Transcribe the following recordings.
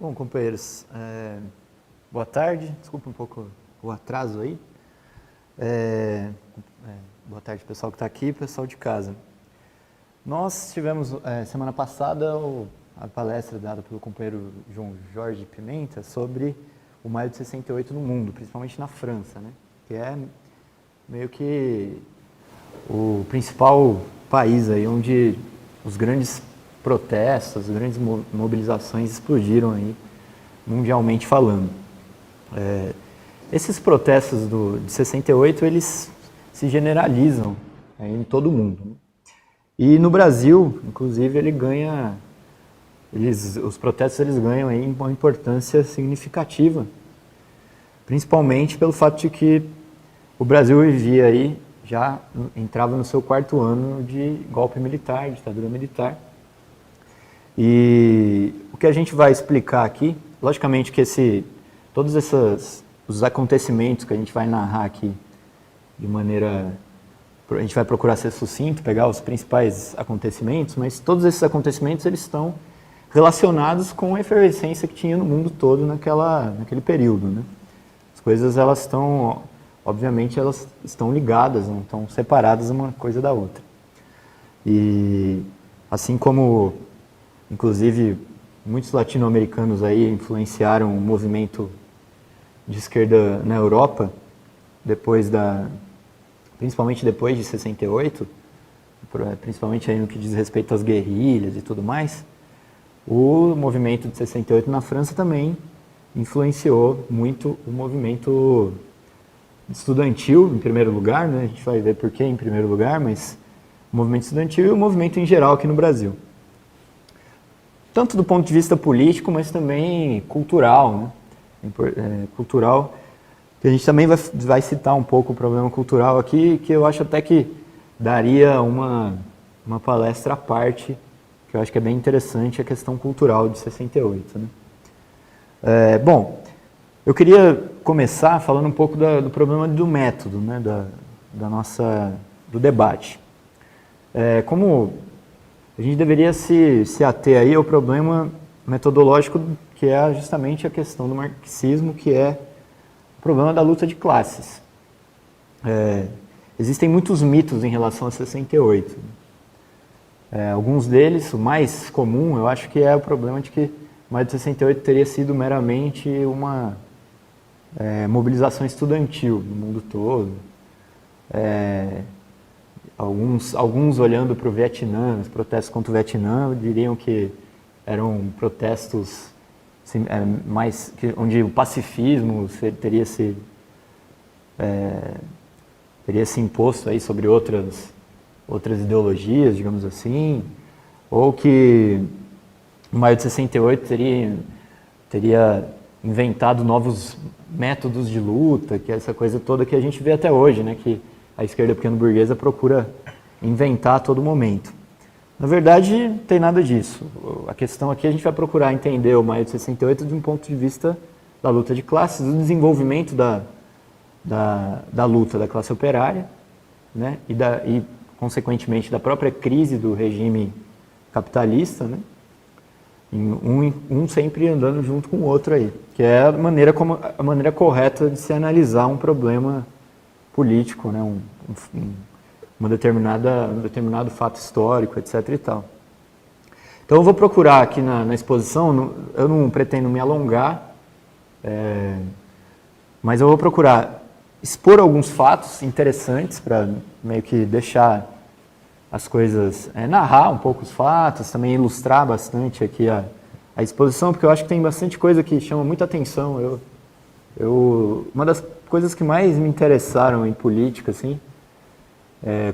Bom, companheiros, boa tarde. Desculpa um pouco o atraso aí. Boa tarde, pessoal que está aqui e pessoal de casa. Nós tivemos, semana passada, a palestra dada pelo companheiro João Jorge Pimenta sobre o Maio de 68 no mundo, principalmente na França, né? Que é meio que o principal país aí onde os grandes protestos, as grandes mobilizações explodiram aí, mundialmente falando. Esses protestos de 68, eles se generalizam em todo o mundo, né? E no Brasil, inclusive, os protestos eles ganham aí uma importância significativa, principalmente pelo fato de que o Brasil vivia aí, já entrava no seu 4º ano de golpe militar, ditadura militar. E o que a gente vai explicar aqui, logicamente que todos os acontecimentos que a gente vai narrar aqui a gente vai procurar ser sucinto, pegar os principais acontecimentos, mas todos esses acontecimentos eles estão relacionados com a efervescência que tinha no mundo todo naquele período, né? As coisas obviamente elas estão ligadas, não estão separadas uma coisa da outra. E assim como, inclusive, muitos latino-americanos aí influenciaram o movimento de esquerda na Europa, principalmente depois de 68, principalmente aí no que diz respeito às guerrilhas e tudo mais, o movimento de 68 na França também influenciou muito o movimento estudantil, em primeiro lugar, né? A gente vai ver por que em primeiro lugar, mas o movimento estudantil e o movimento em geral aqui no Brasil. Tanto do ponto de vista político, mas também cultural, né? Cultural, que a gente também vai citar um pouco o problema cultural aqui, que eu acho até que daria uma palestra à parte, que eu acho que é bem interessante, a questão cultural de 68, né? Bom, eu queria começar falando um pouco do problema do método, né? Do debate. Como a gente deveria se ater aí ao problema metodológico, que é justamente a questão do marxismo, que é o problema da luta de classes. Existem muitos mitos em relação a 68. Alguns deles, o mais comum, eu acho que é o problema de que o Maio de 68 teria sido meramente uma mobilização estudantil no mundo todo. Alguns olhando para o Vietnã, os protestos contra o Vietnã, diriam que eram protestos onde o pacifismo teria se imposto aí sobre outras ideologias, digamos assim, ou que o Maio de 68 teria inventado novos métodos de luta, que é essa coisa toda que a gente vê até hoje, né, que a esquerda pequeno-burguesa procura inventar a todo momento. Na verdade, não tem nada disso. A questão aqui, a gente vai procurar entender o Maio de 68 de um ponto de vista da luta de classes, do desenvolvimento da luta da classe operária, né, e, consequentemente, da própria crise do regime capitalista, né, um sempre andando junto com o outro aí, que é a maneira correta de se analisar um problema político, né, um determinado fato histórico, etc. e tal. Então eu vou procurar aqui na exposição, eu não pretendo me alongar, mas eu vou procurar expor alguns fatos interessantes para meio que deixar as coisas, narrar um pouco os fatos, também ilustrar bastante aqui a exposição, porque eu acho que tem bastante coisa que chama muita atenção. Uma das coisas que mais me interessaram em política, assim,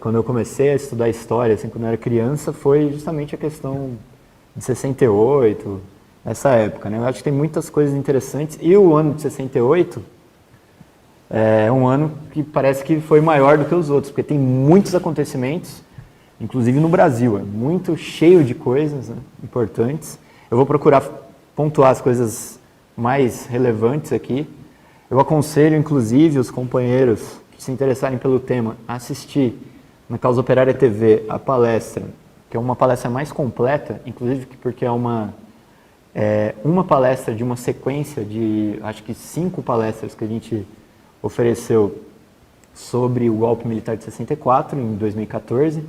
quando eu comecei a estudar história, assim, quando eu era criança, foi justamente a questão de 68, essa época, né? Eu acho que tem muitas coisas interessantes, e o ano de 68 é um ano que parece que foi maior do que os outros, porque tem muitos acontecimentos, inclusive no Brasil, é muito cheio de coisas, né, importantes. Eu vou procurar pontuar as coisas mais relevantes aqui. Eu aconselho, inclusive, os companheiros que se interessarem pelo tema a assistir na Causa Operária TV a palestra, que é uma palestra mais completa, inclusive porque uma palestra de uma sequência de, acho que 5 palestras que a gente ofereceu sobre o golpe militar de 64, em 2014.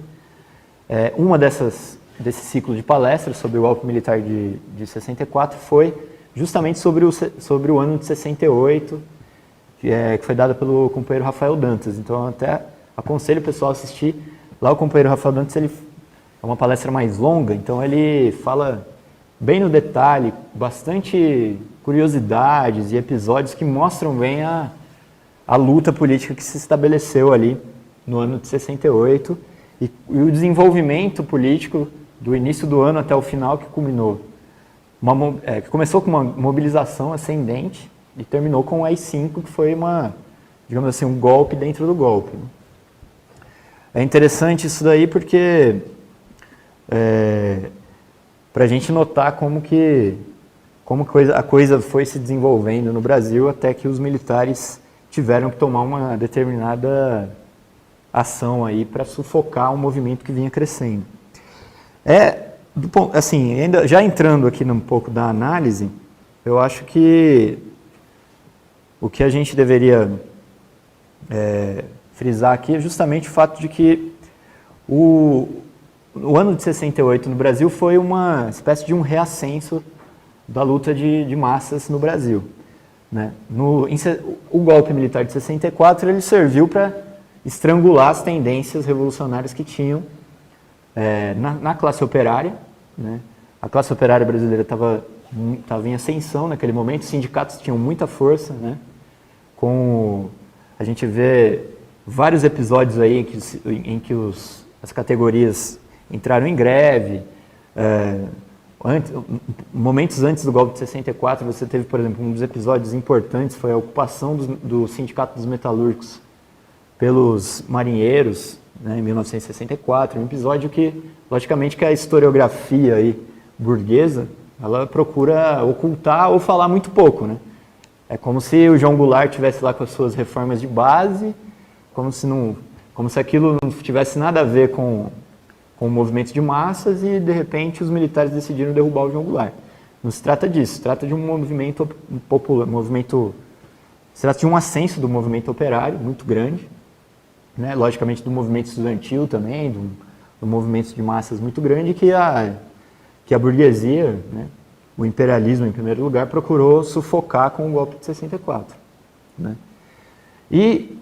Uma desse ciclo de palestras sobre o golpe militar de 64 foi justamente sobre o ano de 68, que foi dada pelo companheiro Rafael Dantas. Então, eu até aconselho o pessoal a assistir. Lá o companheiro Rafael Dantas, ele é uma palestra mais longa, então ele fala bem no detalhe, bastante curiosidades e episódios que mostram bem a luta política que se estabeleceu ali no ano de 68 e o desenvolvimento político do início do ano até o final, que culminou, que começou com uma mobilização ascendente e terminou com o AI-5, que foi digamos assim, um golpe dentro do golpe. É interessante isso daí porque para a gente notar como a coisa foi se desenvolvendo no Brasil até que os militares tiveram que tomar uma determinada ação aí para sufocar um movimento que vinha crescendo. Assim, ainda já entrando aqui um pouco da análise, eu acho que o que a gente deveria frisar aqui é justamente o fato de que o ano de 68 no Brasil foi uma espécie de um reascenso da luta de massas no Brasil. Né? O golpe militar de 64 ele serviu para estrangular as tendências revolucionárias que tinham na classe operária. Né? A classe operária brasileira estava em ascensão naquele momento, os sindicatos tinham muita força. Né? A gente vê vários episódios aí em que as categorias entraram em greve. Momentos antes do golpe de 64, você teve, por exemplo, um dos episódios importantes foi a ocupação do Sindicato dos Metalúrgicos pelos marinheiros, né, em 1964, um episódio que, logicamente, que a historiografia aí, burguesa, ela procura ocultar ou falar muito pouco. Né? É como se o João Goulart estivesse lá com as suas reformas de base, como se aquilo não tivesse nada a ver com o movimento de massas e, de repente, os militares decidiram derrubar o João Goulart. Não se trata disso, se trata de um movimento popular, se trata de um ascenso do movimento operário muito grande, né? Logicamente do movimento estudantil também, do movimento de massas muito grande que a burguesia, né? O imperialismo, em primeiro lugar, procurou sufocar com o golpe de 64. Né? E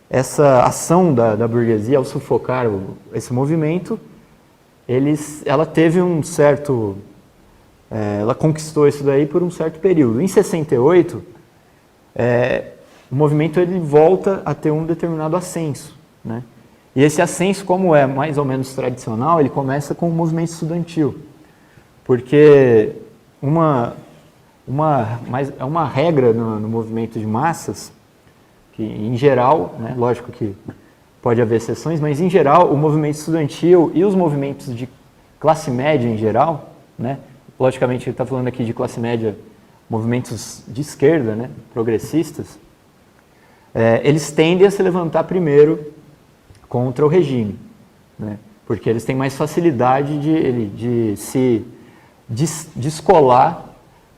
essa ação da burguesia ao sufocar esse movimento, ela teve um certo... ela conquistou isso daí por um certo período. Em 68, o movimento ele volta a ter um determinado ascenso. Né? E esse ascenso, como é mais ou menos tradicional, ele começa com o movimento estudantil. Porque uma regra no movimento de massas, que em geral, né, lógico que pode haver exceções, mas em geral o movimento estudantil e os movimentos de classe média em geral, né, logicamente ele está falando aqui de classe média, movimentos de esquerda, né, progressistas, eles tendem a se levantar primeiro contra o regime, né, porque eles têm mais facilidade de se descolar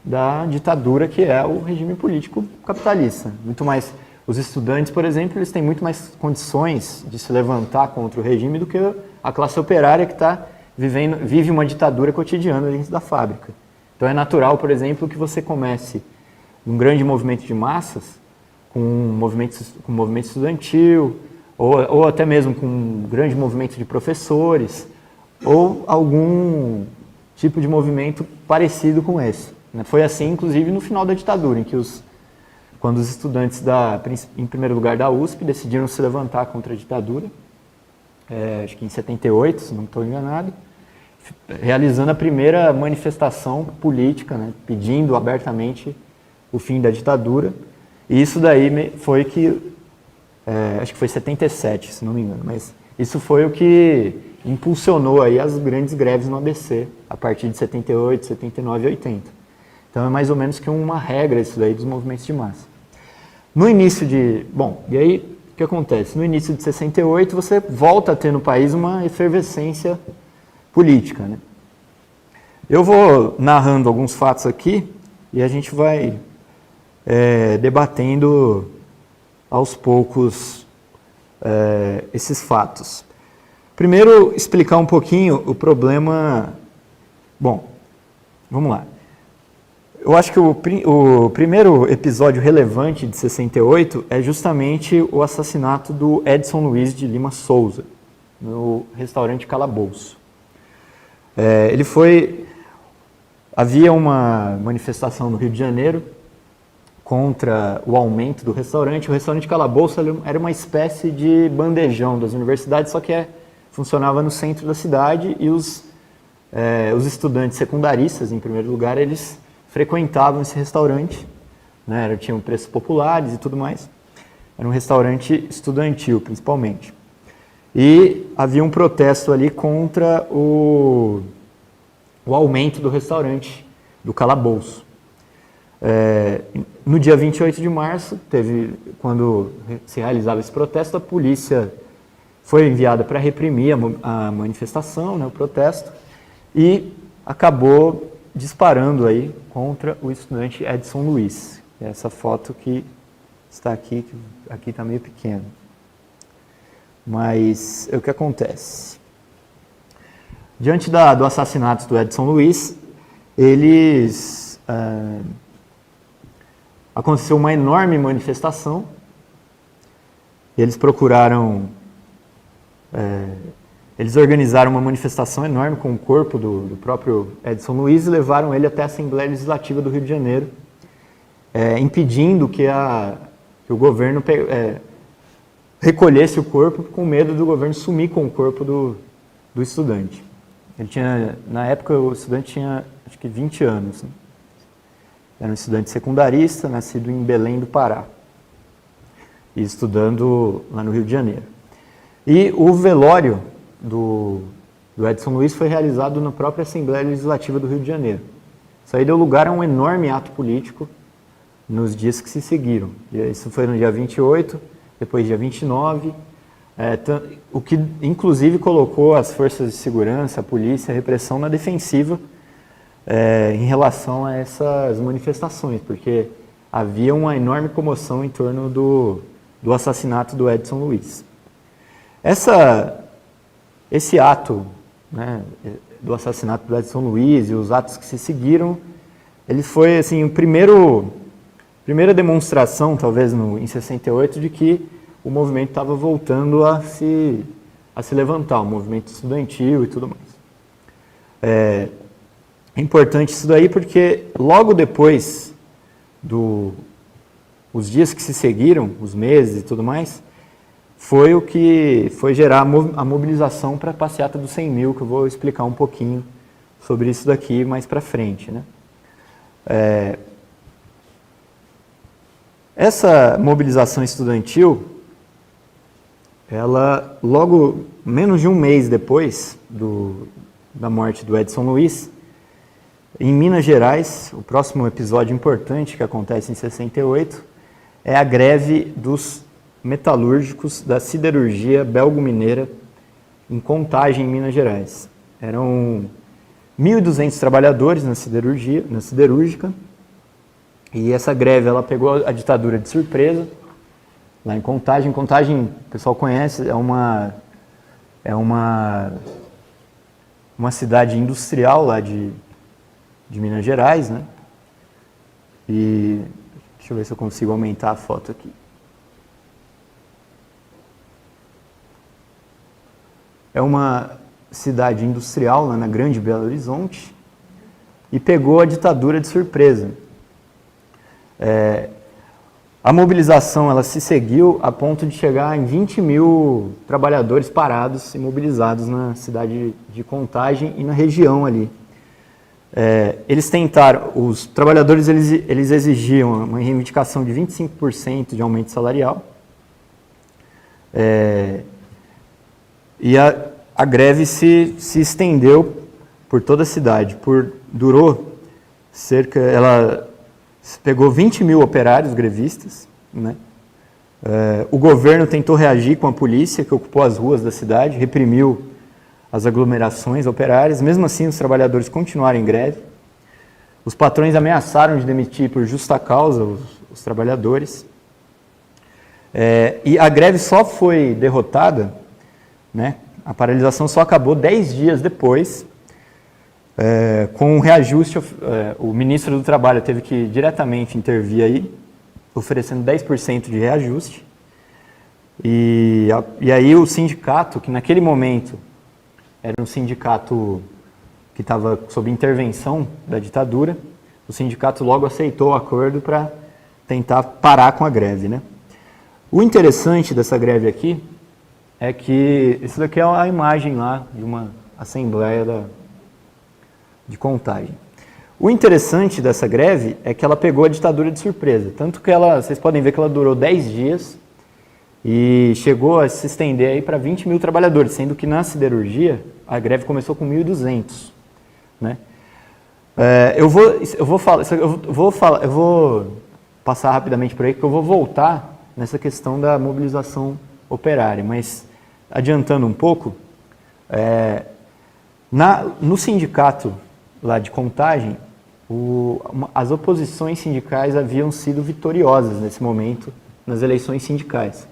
da ditadura que é o regime político capitalista. Muito mais, os estudantes, por exemplo, eles têm muito mais condições de se levantar contra o regime do que a classe operária que vive uma ditadura cotidiana dentro da fábrica. Então é natural, por exemplo, que você comece um grande movimento de massas com movimento estudantil ou até mesmo com um grande movimento de professores ou algum tipo de movimento parecido com esse. Foi assim, inclusive, no final da ditadura, em que quando os estudantes, em primeiro lugar da USP, decidiram se levantar contra a ditadura, acho que em 78, se não estou enganado, realizando a primeira manifestação política, né, pedindo abertamente o fim da ditadura. E isso daí foi acho que foi 77, se não me engano, mas isso foi o que impulsionou aí as grandes greves no ABC, a partir de 78, 79 e 80. Então é mais ou menos que uma regra isso daí dos movimentos de massa. No início e aí o que acontece? No início de 68 você volta a ter no país uma efervescência política, né? Eu vou narrando alguns fatos aqui e a gente vai debatendo aos poucos esses fatos. Primeiro, explicar um pouquinho o problema. Bom, vamos lá. Eu acho que o primeiro episódio relevante de 68 é justamente o assassinato do Edson Luiz de Lima Souza, no restaurante Calabouço. Havia uma manifestação no Rio de Janeiro contra o aumento do restaurante. O restaurante Calabouço era uma espécie de bandejão das universidades, só que funcionava no centro da cidade e os estudantes secundaristas, em primeiro lugar, eles frequentavam esse restaurante, né? Tinham preços populares e tudo mais. Era um restaurante estudantil, principalmente. E havia um protesto ali contra o aumento do restaurante, do Calabouço. No dia 28 de março, quando se realizava esse protesto, a polícia foi enviada para reprimir a manifestação, né, o protesto, e acabou disparando aí contra o estudante Edson Luiz. Essa foto que está aqui, que aqui está meio pequeno. Mas o que acontece? Diante do assassinato do Edson Luiz, aconteceu uma enorme manifestação. Eles eles organizaram uma manifestação enorme com o corpo do próprio Edson Luiz e levaram ele até a Assembleia Legislativa do Rio de Janeiro, impedindo que o governo recolhesse o corpo, com medo do governo sumir com o corpo do estudante. Na época, o estudante tinha, acho que 20 anos. Né? Era um estudante secundarista, nascido em Belém do Pará, e estudando lá no Rio de Janeiro. E o velório do Edson Luiz foi realizado na própria Assembleia Legislativa do Rio de Janeiro. Isso aí deu lugar a um enorme ato político nos dias que se seguiram. Isso foi no dia 28, depois dia 29, o que inclusive colocou as forças de segurança, a polícia, a repressão na defensiva em relação a essas manifestações, porque havia uma enorme comoção em torno do assassinato do Edson Luiz. Esse ato, né, do assassinato do Edson Luiz e os atos que se seguiram, ele foi assim, primeira demonstração, talvez em 68, de que o movimento estava voltando a se levantar, o movimento estudantil e tudo mais. É importante isso daí porque logo depois os dias que se seguiram, os meses e tudo mais, foi o que foi gerar a mobilização para a passeata dos 100 mil, que eu vou explicar um pouquinho sobre isso daqui mais para frente, né? Essa mobilização estudantil, ela logo, menos de um mês depois da morte do Edson Luiz, em Minas Gerais, o próximo episódio importante que acontece em 68, é a greve dos metalúrgicos da siderurgia belgo-mineira em Contagem, em Minas Gerais. Eram 1.200 trabalhadores na siderúrgica, e essa greve ela pegou a ditadura de surpresa, lá em Contagem. Contagem, o pessoal conhece, é uma cidade industrial lá de Minas Gerais, né? E deixa eu ver se eu consigo aumentar a foto aqui. É uma cidade industrial lá na Grande Belo Horizonte e pegou a ditadura de surpresa. A mobilização ela se seguiu a ponto de chegar em 20 mil trabalhadores parados e mobilizados na cidade de Contagem e na região ali. Eles tentaram, os trabalhadores eles exigiam uma reivindicação de 25% de aumento salarial. E a greve se estendeu por toda a cidade. Durou ela pegou 20 mil operários grevistas, né? O governo tentou reagir com a polícia, que ocupou as ruas da cidade, reprimiu as aglomerações operárias. Mesmo assim, os trabalhadores continuaram em greve. Os patrões ameaçaram de demitir por justa causa os trabalhadores. E a greve só foi derrotada, né? A paralisação só acabou 10 dias depois, com um reajuste. O ministro do Trabalho teve que diretamente intervir aí, oferecendo 10% de reajuste. E aí o sindicato, que naquele momento era um sindicato que estava sob intervenção da ditadura, o sindicato logo aceitou o acordo para tentar parar com a greve, né? O interessante dessa greve aqui é que isso daqui é a imagem lá de uma assembleia de Contagem. O interessante dessa greve é que ela pegou a ditadura de surpresa, tanto que vocês podem ver que ela durou 10 dias e chegou a se estender aí para 20 mil trabalhadores, sendo que na siderurgia a greve começou com 1.200, né? Eu vou passar rapidamente por aí, porque eu vou voltar nessa questão da mobilização operária, mas adiantando um pouco, no sindicato lá de Contagem, as oposições sindicais haviam sido vitoriosas nesse momento nas eleições sindicais.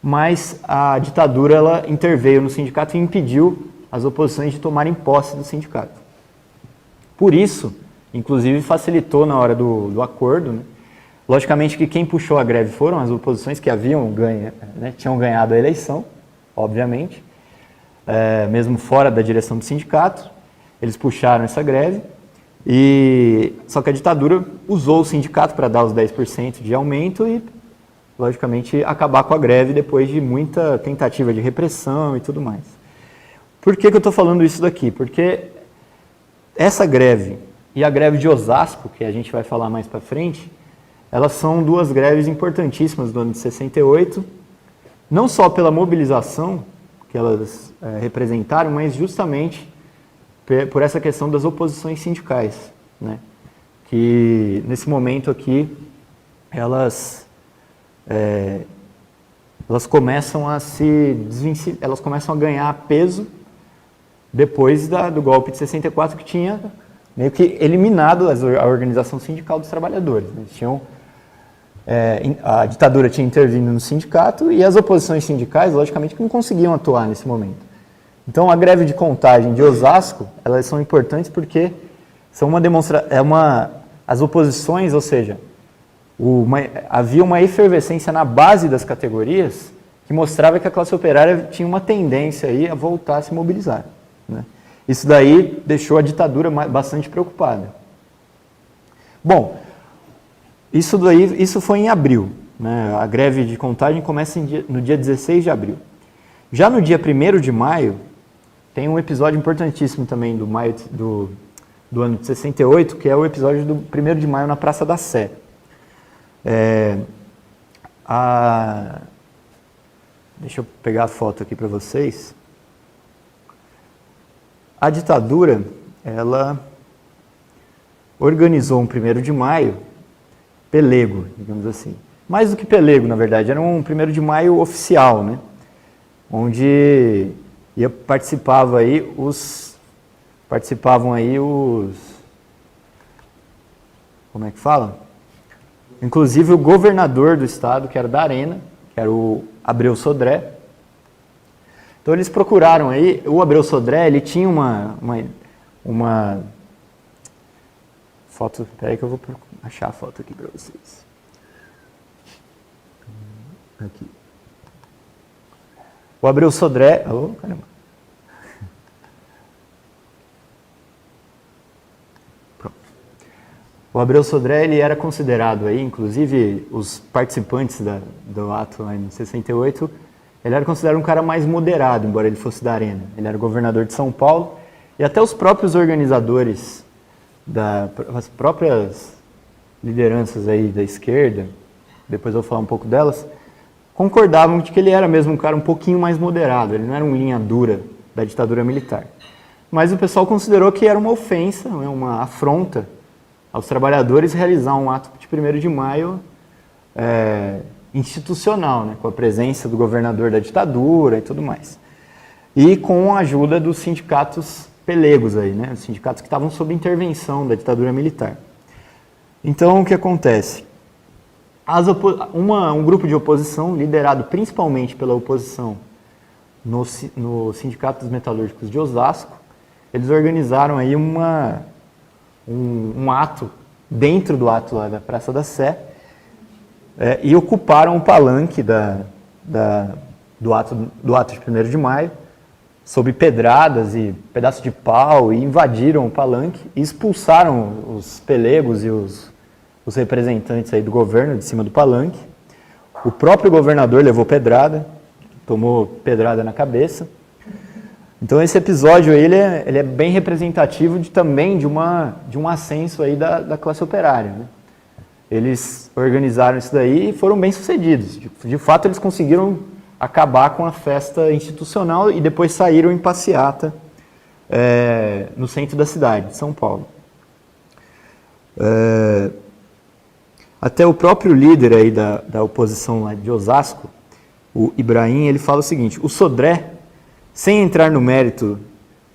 Mas a ditadura ela interveio no sindicato e impediu as oposições de tomarem posse do sindicato. Por isso, inclusive, facilitou na hora do acordo, né? Logicamente que quem puxou a greve foram as oposições que tinham ganhado a eleição, obviamente, mesmo fora da direção do sindicato, eles puxaram essa greve, só que a ditadura usou o sindicato para dar os 10% de aumento e, logicamente, acabar com a greve depois de muita tentativa de repressão e tudo mais. Por que eu estou falando isso daqui? Porque essa greve e a greve de Osasco, que a gente vai falar mais para frente, elas são duas greves importantíssimas do ano de 68, não só pela mobilização que elas representaram, mas justamente por essa questão das oposições sindicais, né? Que nesse momento aqui elas começam a elas começam a ganhar peso depois do golpe de 64, que tinha meio que eliminado a organização sindical dos trabalhadores. Eles tinham, a ditadura tinha intervindo no sindicato e as oposições sindicais, logicamente, que não conseguiam atuar nesse momento. Então, a greve de Contagem de Osasco, elas são importantes porque são as oposições, ou seja, havia uma efervescência na base das categorias que mostrava que a classe operária tinha uma tendência aí a voltar a se mobilizar, né? Isso daí deixou a ditadura bastante preocupada. Bom, isso foi em abril, né? A greve de Contagem começa no dia 16 de abril. Já no dia 1º de maio, tem um episódio importantíssimo também do ano de 68, que é o episódio do 1º de maio na Praça da Sé. Deixa eu pegar a foto aqui para vocês. A ditadura, ela organizou um 1º de maio pelego, digamos assim. Mais do que pelego, na verdade, era um 1º de maio oficial, né? Onde participavam aí os... Como é que fala? Inclusive o governador do estado, que era da Arena, que era o Abreu Sodré. Então eles procuraram aí, o Abreu Sodré, ele tinha uma foto, peraí que eu vou achar a foto aqui para vocês. Aqui. O Abreu Sodré, caramba. Pronto. O Abreu Sodré, ele era considerado aí, inclusive os participantes do ato lá em 68, ele era considerado um cara mais moderado, embora ele fosse da Arena. Ele era governador de São Paulo e até os próprios organizadores, as próprias lideranças aí da esquerda, depois eu vou falar um pouco delas, concordavam de que ele era mesmo um cara um pouquinho mais moderado, ele não era um linha dura da ditadura militar. Mas o pessoal considerou que era uma ofensa, uma afronta aos trabalhadores realizar um ato de 1º de maio institucional, né, com a presença do governador da ditadura e tudo mais. e com a ajuda dos sindicatos pelegos aí, né? Os sindicatos que estavam sob intervenção da ditadura militar. Então, o que acontece? Um grupo de oposição, liderado principalmente pela oposição no Sindicato dos Metalúrgicos de Osasco, eles organizaram aí um ato, dentro do ato lá da Praça da Sé, e ocuparam o palanque do ato de 1º de maio, sob pedradas e pedaços de pau, e invadiram o palanque e expulsaram os pelegos e os representantes aí do governo de cima do palanque. O próprio governador levou pedrada, tomou pedrada na cabeça. Então esse episódio aí, ele é bem representativo também de um ascenso aí da classe operária, né? Eles organizaram isso daí e foram bem sucedidos. De fato, eles conseguiram acabar com a festa institucional e depois saíram em passeata no centro da cidade, de São Paulo. Até o próprio líder aí da oposição lá de Osasco, o Ibrahim, ele fala o seguinte: o Sodré, sem entrar no mérito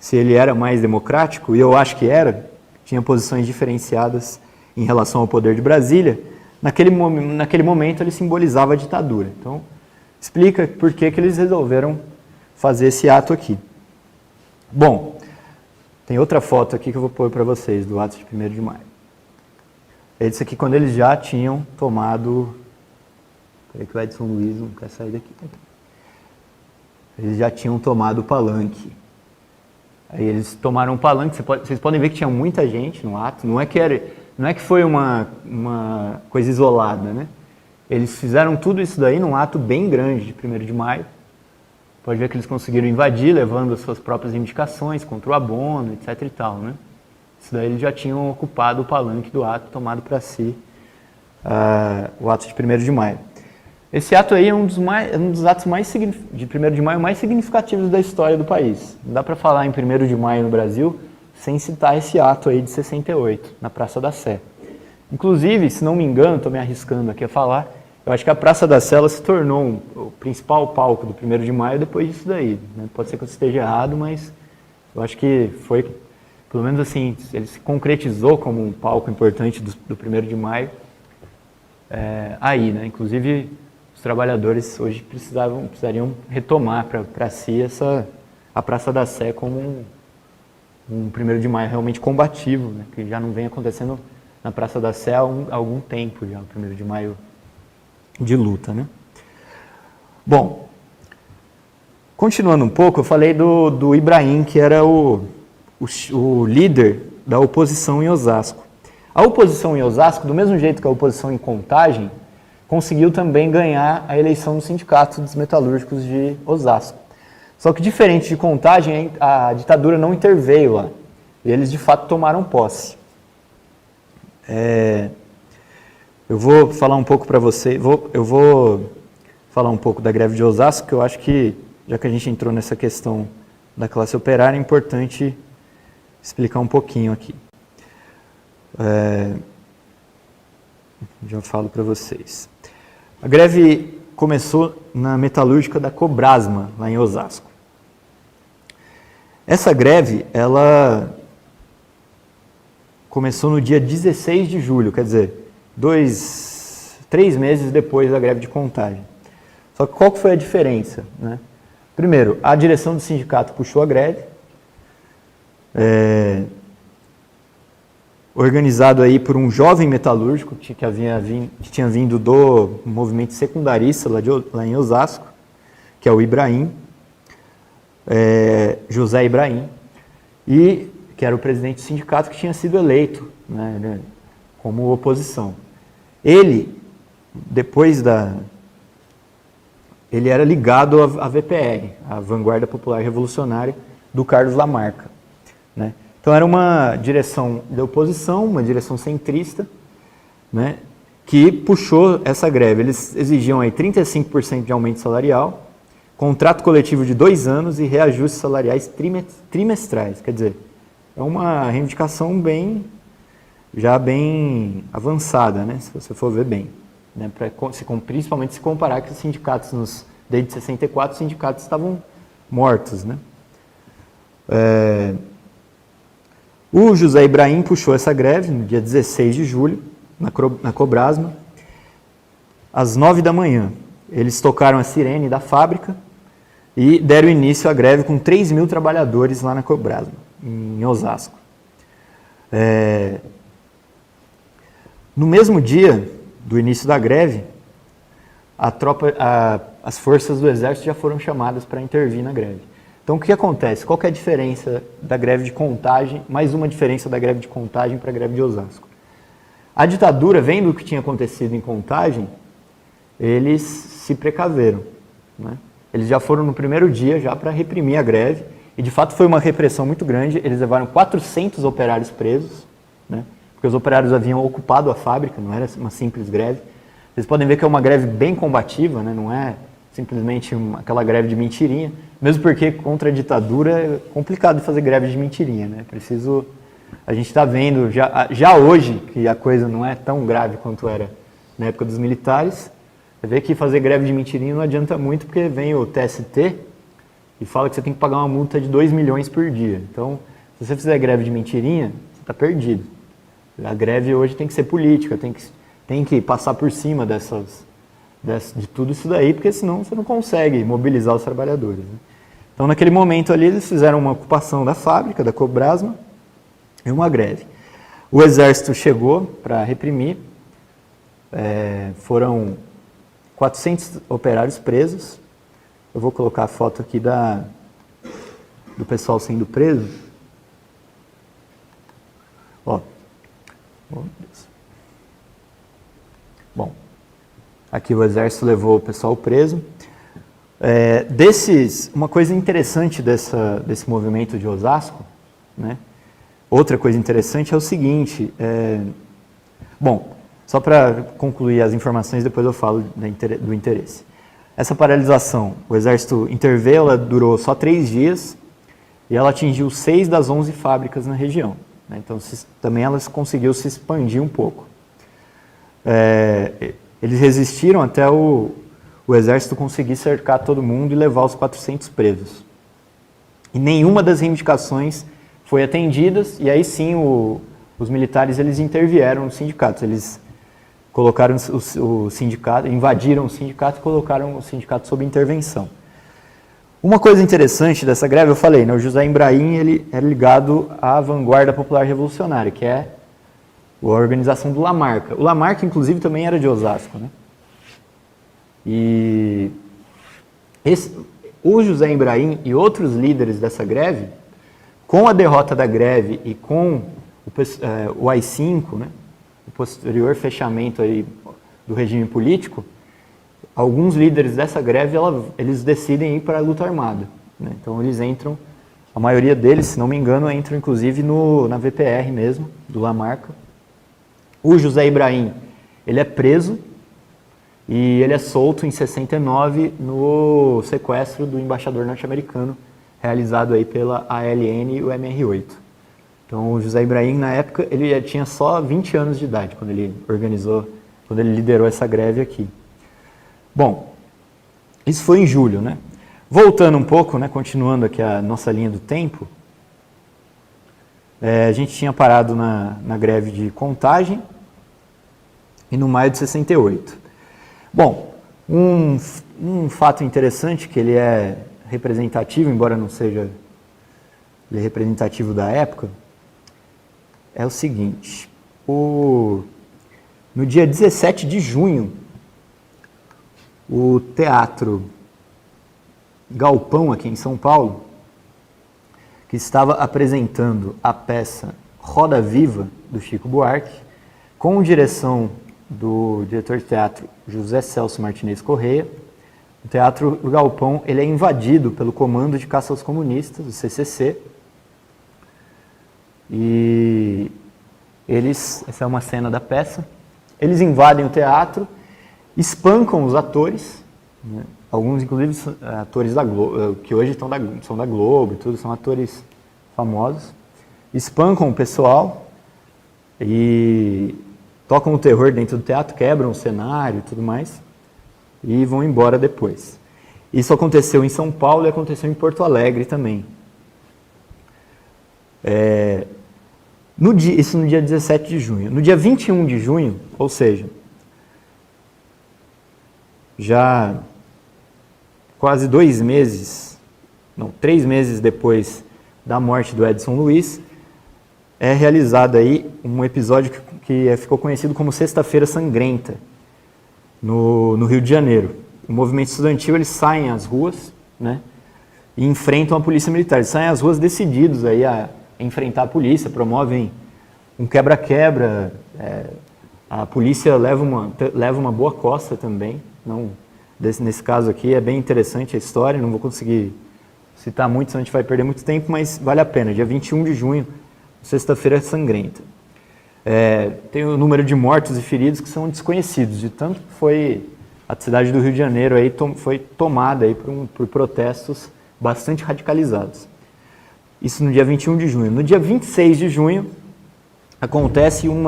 se ele era mais democrático, e eu acho que era, tinha posições diferenciadas em relação ao poder de Brasília, naquele momento ele simbolizava a ditadura. Então, explica por que eles resolveram fazer esse ato aqui. Bom, tem outra foto aqui que eu vou pôr para vocês, do ato de 1º de maio. Esse aqui quando eles já tinham tomado... Peraí que o Edson Luiz não quer sair daqui. Eles já tinham tomado o palanque. Aí eles tomaram o palanque, vocês podem ver que tinha muita gente no ato, não é que foi uma coisa isolada, né? Eles fizeram tudo isso daí num ato bem grande de 1º de maio. Pode ver que eles conseguiram invadir, levando as suas próprias indicações contra o abono, etc e tal, né? Isso daí eles já tinham ocupado o palanque do ato, tomado para si o ato de 1º de maio. Esse ato aí é um dos atos de 1º de maio mais significativos da história do país. Não dá para falar em 1º de maio no Brasil sem citar esse ato aí de 68, na Praça da Sé. Inclusive, se não me engano, estou me arriscando aqui a falar, eu acho que a Praça da Sé se tornou o principal palco do 1º de maio depois disso daí, né? Pode ser que eu esteja errado, mas eu acho que foi, pelo menos assim, ele se concretizou como um palco importante do 1º de maio aí, né? Inclusive, os trabalhadores hoje precisariam retomar para si a Praça da Sé como um 1º de maio realmente combativo, né? Que já não vem acontecendo na Praça da Sé há algum tempo já, o 1º de maio de luta, né? Bom, continuando um pouco, eu falei do Ibrahim, que era o líder da oposição em Osasco. A oposição em Osasco, do mesmo jeito que a oposição em Contagem, conseguiu também ganhar a eleição no Sindicato dos Metalúrgicos de Osasco. Só que, diferente de Contagem, a ditadura não interveio lá. E eles, de fato, tomaram posse. Eu vou falar um pouco para vocês, eu vou falar um pouco da greve de Osasco, que eu acho que, já que a gente entrou nessa questão da classe operária, é importante explicar um pouquinho aqui. Já falo para vocês. A greve começou na metalúrgica da Cobrasma, lá em Osasco. Essa greve, ela começou no dia 16 de julho, quer dizer, 3 meses depois da greve de Contagem. Só que qual que foi a diferença, né? Primeiro, a direção do sindicato puxou a greve, organizado aí por um jovem metalúrgico que tinha vindo do movimento secundarista lá em Osasco, que é o Ibrahim, José Ibrahim, e que era o presidente do sindicato que tinha sido eleito, né, como oposição. Ele era ligado à VPR, a Vanguarda Popular Revolucionária, do Carlos Lamarca, né? Então era uma direção da oposição, uma direção centrista, né, que puxou essa greve. Eles exigiam aí 35% de aumento salarial, contrato coletivo de 2 anos e reajustes salariais trimestrais. Quer dizer, é uma reivindicação bem avançada, né, se você for ver bem, né, principalmente se comparar que os sindicatos, desde 64, os sindicatos estavam mortos, né. O José Ibrahim puxou essa greve no dia 16 de julho, na Cobrasma, às 9 da manhã. Eles tocaram a sirene da fábrica e deram início à greve com 3 mil trabalhadores lá na Cobrasma, em Osasco. No mesmo dia do início da greve, as forças do Exército já foram chamadas para intervir na greve. Então, o que acontece? Qual que é a diferença da greve de Contagem, mais uma diferença da greve de Contagem para a greve de Osasco? A ditadura, vendo o que tinha acontecido em Contagem, eles se precaveram, né? Eles já foram no primeiro dia já para reprimir a greve, e de fato foi uma repressão muito grande. Eles levaram 400 operários presos, né? Porque os operários haviam ocupado a fábrica, não era uma simples greve. Vocês podem ver que é uma greve bem combativa, né? Não é simplesmente aquela greve de mentirinha, mesmo porque contra a ditadura é complicado fazer greve de mentirinha, né? A gente está vendo já hoje que a coisa não é tão grave quanto era na época dos militares. Você vê que fazer greve de mentirinha não adianta muito, porque vem o TST e fala que você tem que pagar uma multa de 2 milhões por dia. Então, se você fizer greve de mentirinha, você está perdido. A greve hoje tem que ser política, tem que passar por cima de tudo isso daí, porque senão você não consegue mobilizar os trabalhadores, né? Então, naquele momento ali, eles fizeram uma ocupação da fábrica, da Cobrasma, e uma greve. O Exército chegou para reprimir, foram 400 operários presos. Eu vou colocar a foto aqui do pessoal sendo preso. Ó. Oh, Deus. Bom, aqui o Exército levou o pessoal preso. Uma coisa interessante desse movimento de Osasco, né? Outra coisa interessante é o seguinte, bom, só para concluir as informações, depois eu falo do interesse. Essa paralisação, o Exército interveio, ela durou só 3 dias e ela atingiu 6 das 11 fábricas na região, né? Então, também elas conseguiu se expandir um pouco. Eles resistiram até o Exército conseguir cercar todo mundo e levar os 400 presos. E nenhuma das reivindicações foi atendida, e aí sim os militares eles intervieram nos sindicatos. Eles colocaram o sindicato, invadiram o sindicato e colocaram o sindicato sob intervenção. Uma coisa interessante dessa greve, eu falei, né, o José Ibrahim ele é ligado à Vanguarda Popular Revolucionária, que é a organização do Lamarca. O Lamarca, inclusive, também era de Osasco, né? E o José Ibrahim e outros líderes dessa greve, com a derrota da greve e com o AI-5, né, o posterior fechamento aí do regime político, alguns líderes dessa greve, eles decidem ir para a luta armada, né? Então eles entram, a maioria deles, se não me engano, entram inclusive na VPR mesmo, do Lamarca. O José Ibrahim, ele é preso e ele é solto em 69 no sequestro do embaixador norte-americano, realizado aí pela ALN e o MR8. Então, o José Ibrahim, na época, ele tinha só 20 anos de idade, quando ele liderou essa greve aqui. Bom, isso foi em julho, né? Voltando um pouco, né, continuando aqui a nossa linha do tempo, a gente tinha parado na greve de Contagem e no maio de 68. Bom, um fato interessante, que ele é representativo, embora não seja ele é representativo da época, é o seguinte: no dia 17 de junho, o Teatro Galpão, aqui em São Paulo, que estava apresentando a peça Roda Viva, do Chico Buarque, com direção do diretor de teatro José Celso Martinez Corrêa. O Teatro Galpão ele é invadido pelo Comando de Caça aos Comunistas, o CCC, e essa é uma cena da peça, eles invadem o teatro, espancam os atores, né? Alguns inclusive atores da Globo, que hoje são da Globo e tudo, são atores famosos, espancam o pessoal e tocam o terror dentro do teatro, quebram o cenário e tudo mais, e vão embora depois. Isso aconteceu em São Paulo e aconteceu em Porto Alegre também. Isso no dia 17 de junho. No dia 21 de junho, ou seja, já quase 2 meses, não, 3 meses depois da morte do Edson Luiz, é realizado aí um episódio que ficou conhecido como Sexta-feira Sangrenta, no Rio de Janeiro. O movimento estudantil, eles saem às ruas, né, e enfrentam a polícia militar. Eles saem às ruas decididos aí a enfrentar a polícia, promovem um quebra-quebra, a polícia leva uma boa costa também. Não, nesse caso aqui é bem interessante a história, não vou conseguir citar muito, senão a gente vai perder muito tempo, mas vale a pena. Dia 21 de junho, Sexta-feira Sangrenta. Tem o número de mortos e feridos que são desconhecidos, de tanto que foi a cidade do Rio de Janeiro aí foi tomada aí por protestos bastante radicalizados. Isso no dia 21 de junho. No dia 26 de junho, acontece um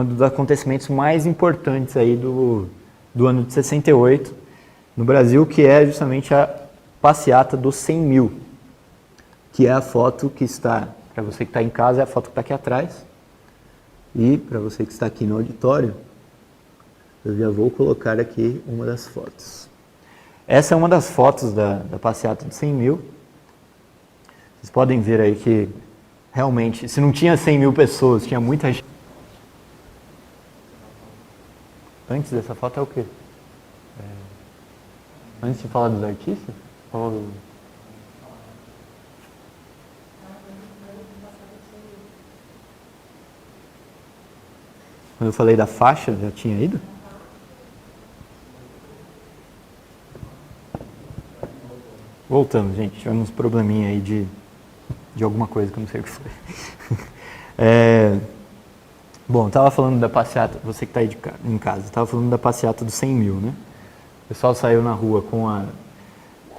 dos acontecimentos mais importantes aí do ano de 68 no Brasil, que é justamente a passeata dos 100 mil, que é a foto que está, para você que está em casa, é a foto que está aqui atrás, e para você que está aqui no auditório, eu já vou colocar aqui uma das fotos. Essa é uma das fotos da passeata dos 100 mil. Vocês podem ver aí que realmente, se não tinha 100 mil pessoas, tinha muita gente. Antes dessa foto é o quê? Antes de falar dos artistas? Quando eu falei da faixa, já tinha ido? Voltamos, gente. Tivemos uns probleminha aí de alguma coisa que eu não sei o que foi. Bom, estava falando da passeata, você que está aí em casa, estava falando da passeata dos 100 mil, né? O pessoal saiu na rua com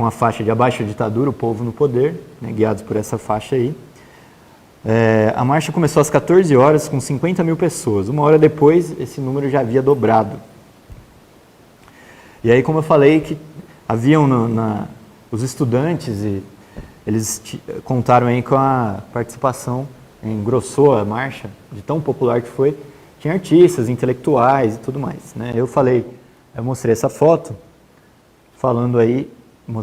a faixa de abaixo da ditadura, o povo no poder, né, guiados por essa faixa aí. A marcha começou às 14 horas com 50 mil pessoas. 1 hora depois, esse número já havia dobrado. E aí, como eu falei, que haviam os estudantes, e eles contaram aí com a participação, engrossou a marcha, de tão popular que foi. Tinha artistas, intelectuais e tudo mais, né? Eu mostrei essa foto, falando aí,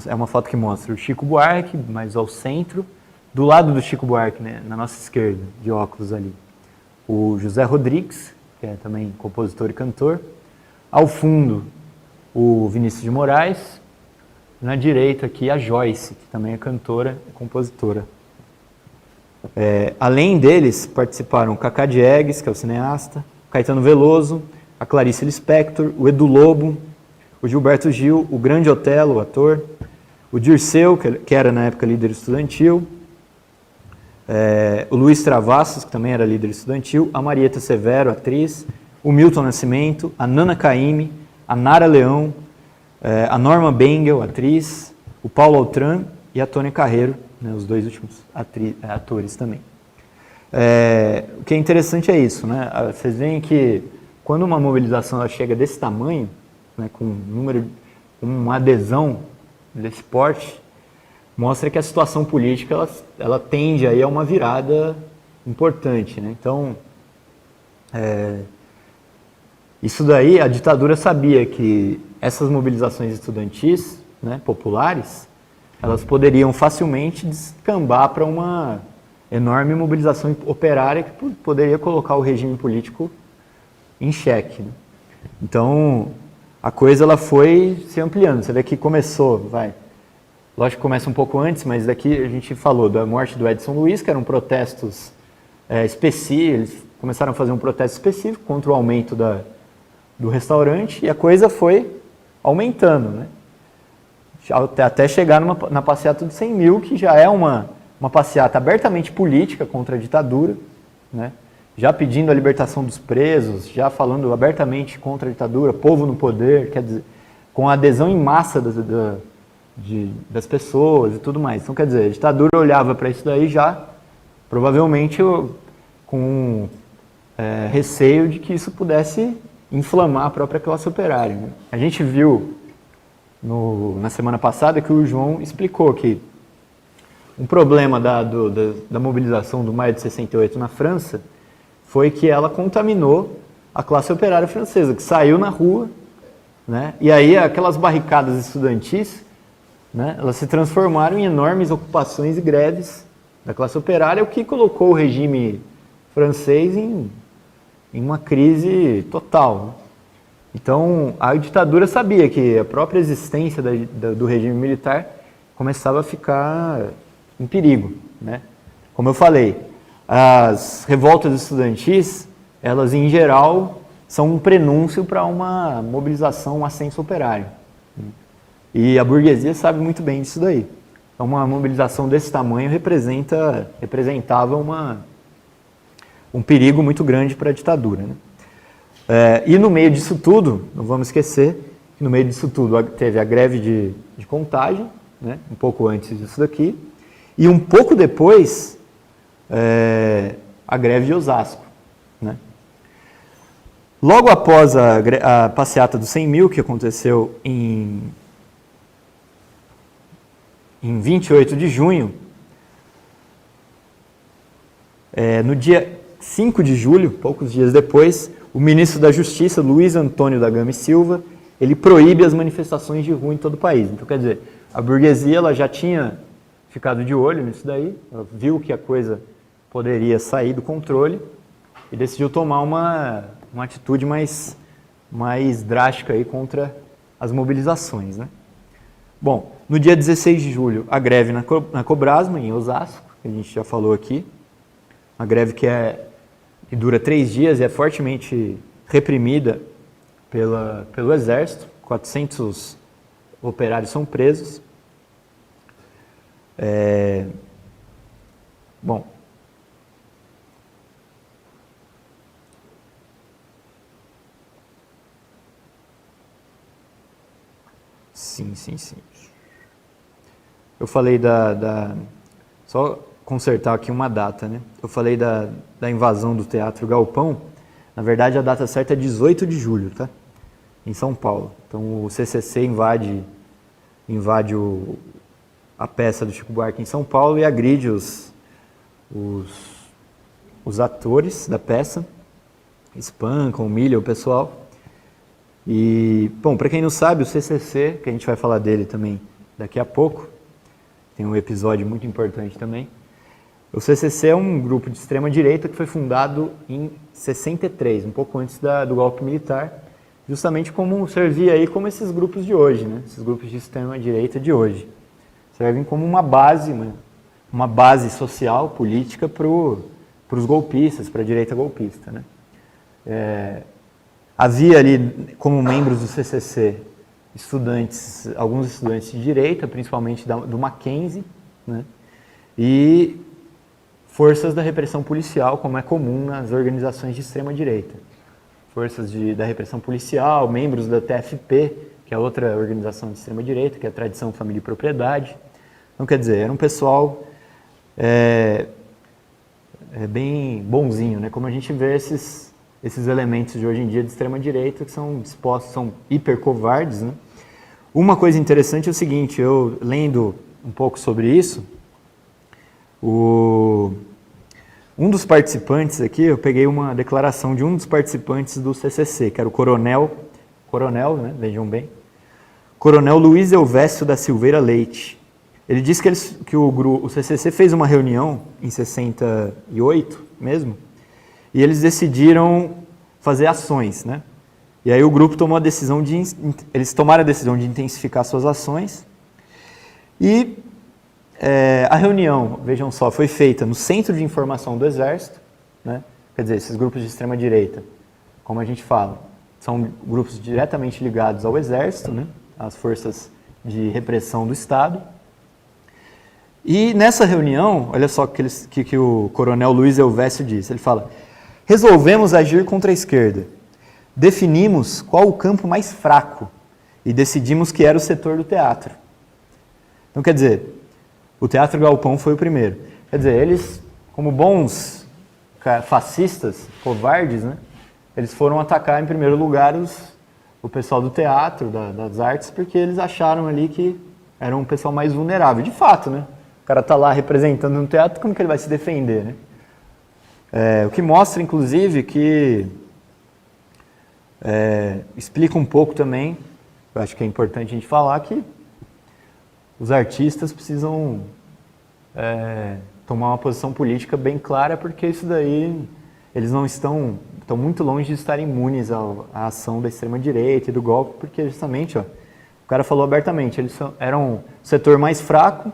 é uma foto que mostra o Chico Buarque, mais ao centro, do lado do Chico Buarque, né, na nossa esquerda, de óculos ali, o José Rodrigues, que é também compositor e cantor, ao fundo o Vinícius de Moraes, na direita aqui a Joyce, que também é cantora e compositora. Além deles, participaram o Cacá Diegues, que é o cineasta, o Caetano Veloso, a Clarice Lispector, o Edu Lobo, o Gilberto Gil, o Grande Otelo, o ator, o Dirceu, que era na época líder estudantil, o Luiz Travassos, que também era líder estudantil, a Marieta Severo, atriz, o Milton Nascimento, a Nana Caymmi, a Nara Leão, a Norma Bengel, atriz, o Paulo Altran e a Tônia Carreiro, né, os dois últimos atores também. O que é interessante é isso, né? Vocês veem que quando uma mobilização ela chega desse tamanho, né, com uma adesão desse porte, mostra que a situação política ela tende aí a uma virada importante, né? Então, isso daí, a ditadura sabia que essas mobilizações estudantis, né, populares, elas poderiam facilmente descambar para uma enorme mobilização operária que poderia colocar o regime político em xeque, né? Então, a coisa ela foi se ampliando. Você vê que começou, lógico que começa um pouco antes, mas daqui a gente falou da morte do Edson Luiz, que eram protestos específicos, eles começaram a fazer um protesto específico contra o aumento do restaurante, e a coisa foi aumentando, né? Até chegar na passeata dos 100 mil, que já é uma passeata abertamente política contra a ditadura, né? Já pedindo a libertação dos presos, já falando abertamente contra a ditadura, povo no poder, quer dizer, com a adesão em massa das pessoas e tudo mais. Então, quer dizer, a ditadura olhava para isso daí já, provavelmente com receio de que isso pudesse inflamar a própria classe operária, né? A gente viu na semana passada que o João explicou que Um problema da mobilização do maio de 68 na França foi que ela contaminou a classe operária francesa, que saiu na rua, né? E aí aquelas barricadas estudantis, né, elas se transformaram em enormes ocupações e greves da classe operária, o que colocou o regime francês em uma crise total, né? Então, a ditadura sabia que a própria existência do regime militar começava a ficar em perigo, né? Como eu falei, as revoltas estudantis, elas em geral são um prenúncio para uma mobilização, um ascenso operário. E a burguesia sabe muito bem disso daí. Então, uma mobilização desse tamanho representava um perigo muito grande para a ditadura, né? E no meio disso tudo, não vamos esquecer que no meio disso tudo teve a greve de Contagem, né, um pouco antes disso daqui, e um pouco depois a greve de Osasco, né? Logo após a passeata dos 100 mil, que aconteceu em 28 de junho, no dia 5 de julho, poucos dias depois, o ministro da Justiça, Luiz Antônio da Gama e Silva, ele proíbe as manifestações de rua em todo o país. Então, quer dizer, a burguesia ela já tinha ficado de olho nisso daí, ela viu que a coisa poderia sair do controle e decidiu tomar uma atitude mais drástica aí contra as mobilizações, né? Bom, no dia 16 de julho, a greve na Cobrasma, em Osasco, que a gente já falou aqui, uma greve que dura 3 dias e é fortemente reprimida pelo Exército. 400 operários são presos. Bom, sim. Eu falei só consertar aqui uma data, né? Eu falei da invasão do Teatro Galpão. Na verdade, a data certa é 18 de julho, tá? Em São Paulo. Então, o CCC invade a peça do Chico Buarque em São Paulo e agride os atores da peça, espancam, humilham o pessoal. E, bom, para quem não sabe, o CCC, que a gente vai falar dele também daqui a pouco, tem um episódio muito importante também. O CCC é um grupo de extrema-direita que foi fundado em 63, um pouco antes do golpe militar, justamente como servir aí como esses grupos de hoje, né? Esses grupos de extrema-direita de hoje. Servem como uma base social, política para os golpistas, para a direita golpista, né? Havia ali, como membros do CCC, alguns estudantes de direita, principalmente do Mackenzie, né? E forças da repressão policial, como é comum nas organizações de extrema-direita. Forças da repressão policial, membros da TFP, que é outra organização de extrema-direita, que é a Tradição, Família e Propriedade. Então, quer dizer, era um pessoal bem bonzinho, né? Como a gente vê esses elementos de hoje em dia de extrema-direita que são hiper covardes, né? Uma coisa interessante é o seguinte, eu lendo um pouco sobre isso, um dos participantes aqui, eu peguei uma declaração de um dos participantes do CCC, que era o coronel, né, vejam bem, Coronel Luiz Elvésio da Silveira Leite. Ele disse que o CCC fez uma reunião em 68 mesmo, e eles decidiram fazer ações, né? E aí o grupo tomou eles tomaram a decisão de intensificar suas ações, e a reunião, vejam só, foi feita no Centro de Informação do Exército, né? Quer dizer, esses grupos de extrema-direita, como a gente fala, são grupos diretamente ligados ao Exército, né? Às forças de repressão do Estado. E nessa reunião, olha só o que o coronel Luiz Elvésio disse. Ele fala: resolvemos agir contra a esquerda. Definimos qual o campo mais fraco e decidimos que era o setor do teatro. Então, quer dizer, o Teatro Galpão foi o primeiro. Quer dizer, eles, como bons fascistas, covardes, né, eles foram atacar em primeiro lugar o pessoal do teatro, das artes, porque eles acharam ali que era um pessoal mais vulnerável. De fato, né? O cara está lá representando no teatro, como que ele vai se defender, né? O que mostra, inclusive, que explica um pouco também, eu acho que é importante a gente falar, que os artistas precisam tomar uma posição política bem clara, porque isso daí, eles não estão muito longe de estarem imunes à ação da extrema-direita e do golpe, porque justamente, o cara falou abertamente, eles eram o setor mais fraco,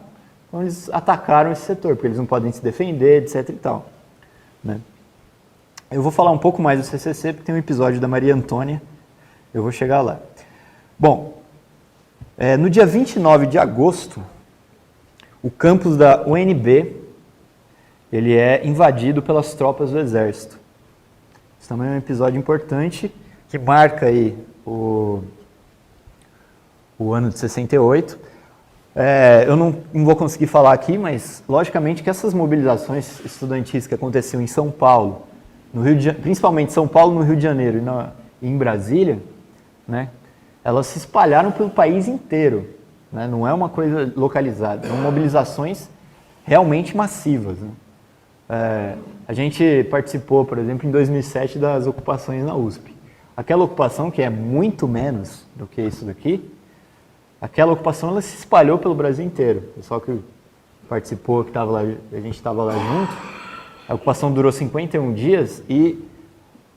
então eles atacaram esse setor, porque eles não podem se defender, etc e tal, né? Eu vou falar um pouco mais do CCC, porque tem um episódio da Maria Antônia, eu vou chegar lá. Bom, no dia 29 de agosto, o campus da UNB, ele é invadido pelas tropas do Exército. Isso também é um episódio importante, que marca aí o ano de 68. Eu não vou conseguir falar aqui, mas logicamente que essas mobilizações estudantis que aconteciam em São Paulo, principalmente São Paulo, no Rio de Janeiro e em Brasília, né, elas se espalharam pelo país inteiro, né, não é uma coisa localizada, são mobilizações realmente massivas, né. A gente participou, por exemplo, em 2007 das ocupações na USP. Aquela ocupação, que é muito menos do que isso daqui, aquela ocupação ela se espalhou pelo Brasil inteiro. O pessoal que participou, que estava lá, a gente estava lá junto, a ocupação durou 51 dias e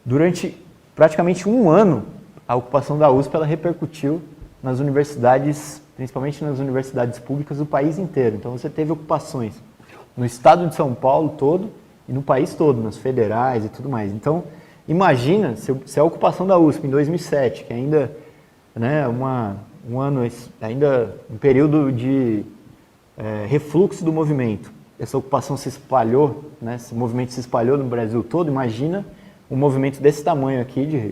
durante praticamente um ano a ocupação da USP ela repercutiu nas universidades, principalmente nas universidades públicas do país inteiro. Então você teve ocupações no estado de São Paulo todo e no país todo, nas federais e tudo mais. Então imagina se a ocupação da USP em 2007, que ainda, né, um ano, ainda um período de refluxo do movimento, essa ocupação se espalhou, né, esse movimento se espalhou no Brasil todo, imagina um movimento desse tamanho aqui,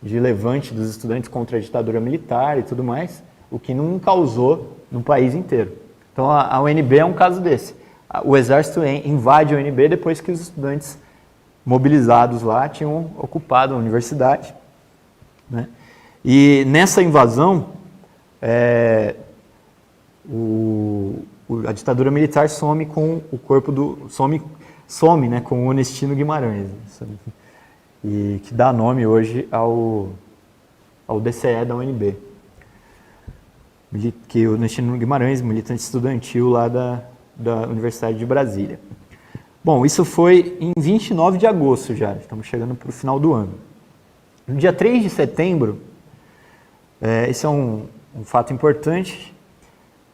de levante dos estudantes contra a ditadura militar e tudo mais, o que não causou no país inteiro. Então a UNB é um caso desse. O Exército invade a UNB depois que os estudantes mobilizados lá tinham ocupado a universidade, né? E nessa invasão, a ditadura militar some com o corpo some, né, com o Onestino Guimarães, e que dá nome hoje ao DCE da UNB, que o Onestino Guimarães, militante estudantil lá da Universidade de Brasília. Bom, isso foi em 29 de agosto já, estamos chegando para o final do ano. No dia 3 de setembro, esse é um fato importante,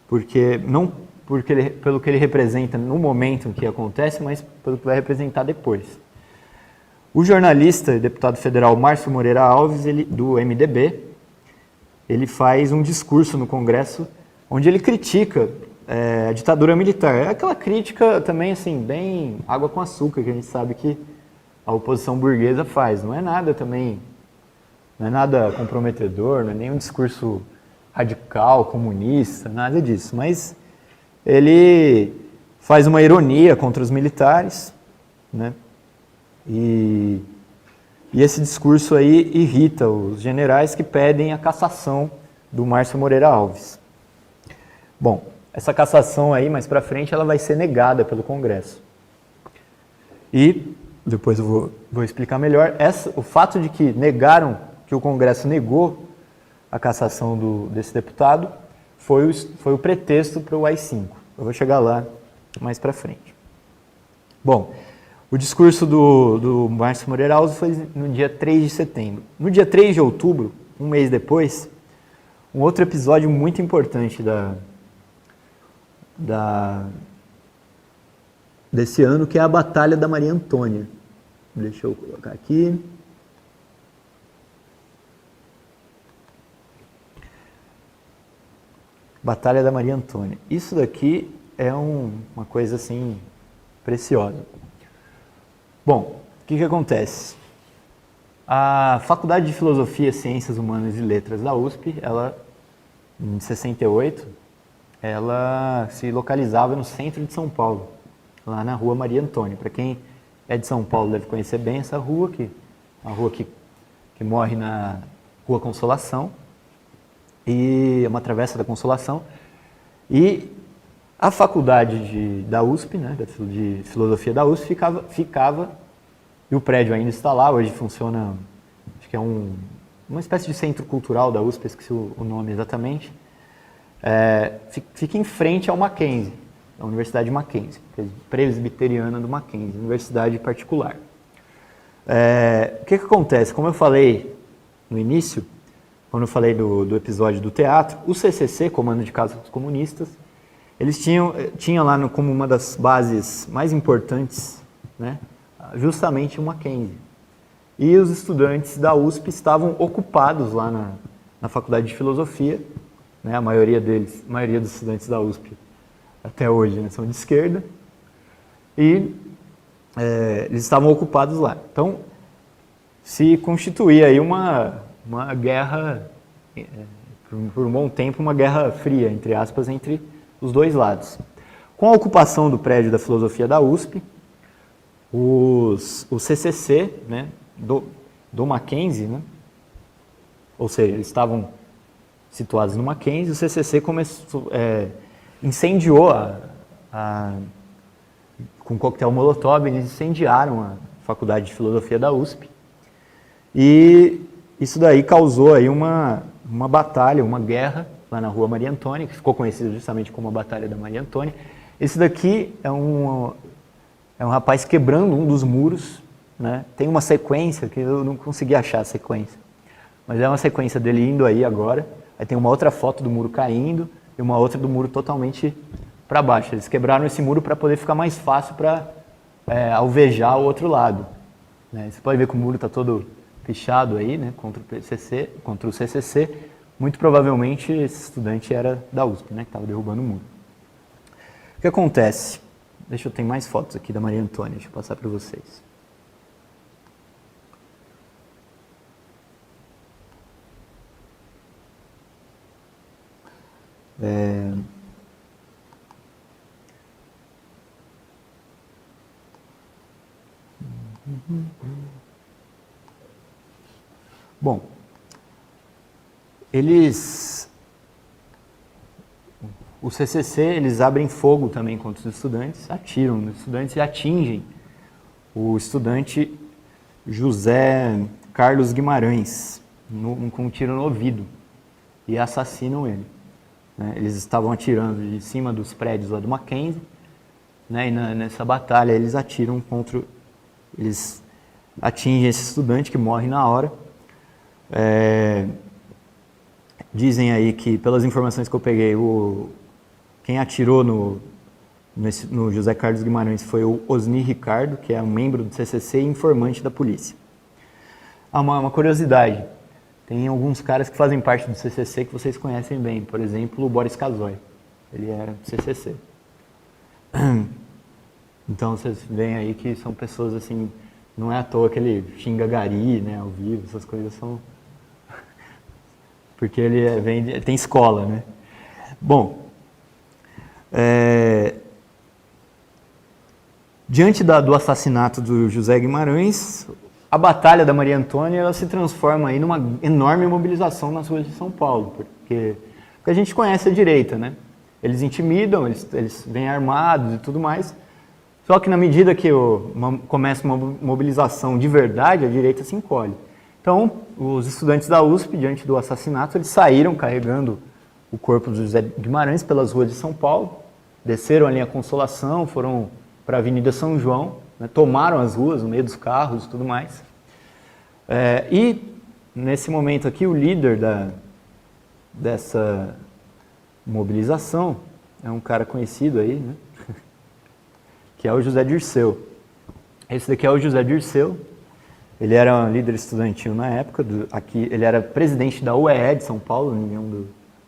pelo que ele representa no momento em que acontece, mas pelo que vai representar depois. O jornalista e deputado federal Márcio Moreira Alves, do MDB, ele faz um discurso no Congresso onde ele critica a ditadura militar. É aquela crítica também, assim, bem água com açúcar, que a gente sabe que a oposição burguesa faz. Não é nada comprometedor, não é nem um discurso radical, comunista, nada disso. Mas ele faz uma ironia contra os militares, né? E esse discurso aí irrita os generais que pedem a cassação do Márcio Moreira Alves. Bom, essa cassação aí, mais para frente, ela vai ser negada pelo Congresso. E, depois eu vou explicar melhor, o fato de que o Congresso negou a cassação desse deputado, foi o pretexto para o AI-5. Eu vou chegar lá mais para frente. Bom, o discurso do Márcio Moreira Alves foi no dia 3 de setembro. No dia 3 de outubro, um mês depois, um outro episódio muito importante desse ano, que é a Batalha da Maria Antônia. Deixa eu colocar aqui. Batalha da Maria Antônia. Isso daqui é uma coisa assim preciosa. Bom, o que acontece? A Faculdade de Filosofia, Ciências Humanas e Letras da USP, ela, em 68, ela se localizava no centro de São Paulo, lá na Rua Maria Antônia. Para quem é de São Paulo deve conhecer bem essa rua, uma rua que morre na Rua Consolação, e é uma travessa da Consolação, e A faculdade da USP, né, de filosofia da USP, ficava, e o prédio ainda está lá, hoje funciona, acho que é uma espécie de centro cultural da USP, esqueci o nome exatamente, fica em frente ao Mackenzie, a Universidade Mackenzie, presbiteriana do Mackenzie, universidade particular. O que acontece? Como eu falei no início, quando eu falei do episódio do teatro, o CCC, Comando de Caças Comunistas, eles tinham lá como uma das bases mais importantes, né, justamente o Mackenzie. E os estudantes da USP estavam ocupados lá na Faculdade de Filosofia, né, a maioria dos estudantes da USP até hoje, né, são de esquerda, e eles estavam ocupados lá. Então, se constituía aí uma guerra, por um bom tempo, uma guerra fria, entre aspas, entre os dois lados. Com a ocupação do prédio da filosofia da USP, o CCC, né, do Mackenzie, né, ou seja, eles estavam situados no Mackenzie, o CCC incendiou com coquetel Molotov, eles incendiaram a Faculdade de Filosofia da USP, e isso daí causou aí uma batalha, uma guerra lá na Rua Maria Antônia, que ficou conhecida justamente como a Batalha da Maria Antônia. Esse daqui é um rapaz quebrando um dos muros, né? Tem uma sequência que eu não consegui achar a sequência, mas é uma sequência dele indo aí agora. Aí tem uma outra foto do muro caindo e uma outra do muro totalmente para baixo. Eles quebraram esse muro para poder ficar mais fácil para alvejar o outro lado, né? Você pode ver que o muro está todo fechado aí, né, contra o CCC. Muito provavelmente esse estudante era da USP, né, que estava derrubando o muro. O que acontece? Deixa eu ter mais fotos aqui da Maria Antônia, deixa eu passar para vocês. Bom, o CCC, eles abrem fogo também contra os estudantes, atiram nos estudantes e atingem o estudante José Carlos Guimarães com um tiro no ouvido e assassinam ele, né? Eles estavam atirando de cima dos prédios lá do Mackenzie, né? E nessa batalha eles atingem esse estudante que morre na hora. Dizem aí que, pelas informações que eu peguei, quem atirou no José Carlos Guimarães foi o Osni Ricardo, que é um membro do CCC e informante da polícia. Uma curiosidade, tem alguns caras que fazem parte do CCC que vocês conhecem bem, por exemplo, o Boris Casoy, ele era do CCC. Então vocês veem aí que são pessoas assim, não é à toa que ele xinga gari, né, ao vivo, essas coisas são... porque ele tem escola, né? Bom, diante do assassinato do José Guimarães, a Batalha da Maria Antônia ela se transforma aí numa enorme mobilização nas ruas de São Paulo, porque a gente conhece a direita, né? Eles intimidam, eles vêm armados e tudo mais, só que na medida que começa uma mobilização de verdade, a direita se encolhe. Então, os estudantes da USP, diante do assassinato, eles saíram carregando o corpo do José Guimarães pelas ruas de São Paulo, desceram ali a Consolação, foram para a Avenida São João, né, tomaram as ruas no meio dos carros e tudo mais. E, nesse momento aqui, o líder dessa mobilização é um cara conhecido aí, né, que é o José Dirceu. Esse daqui é o José Dirceu. Ele era um líder estudantil na época, ele era presidente da UEE de São Paulo,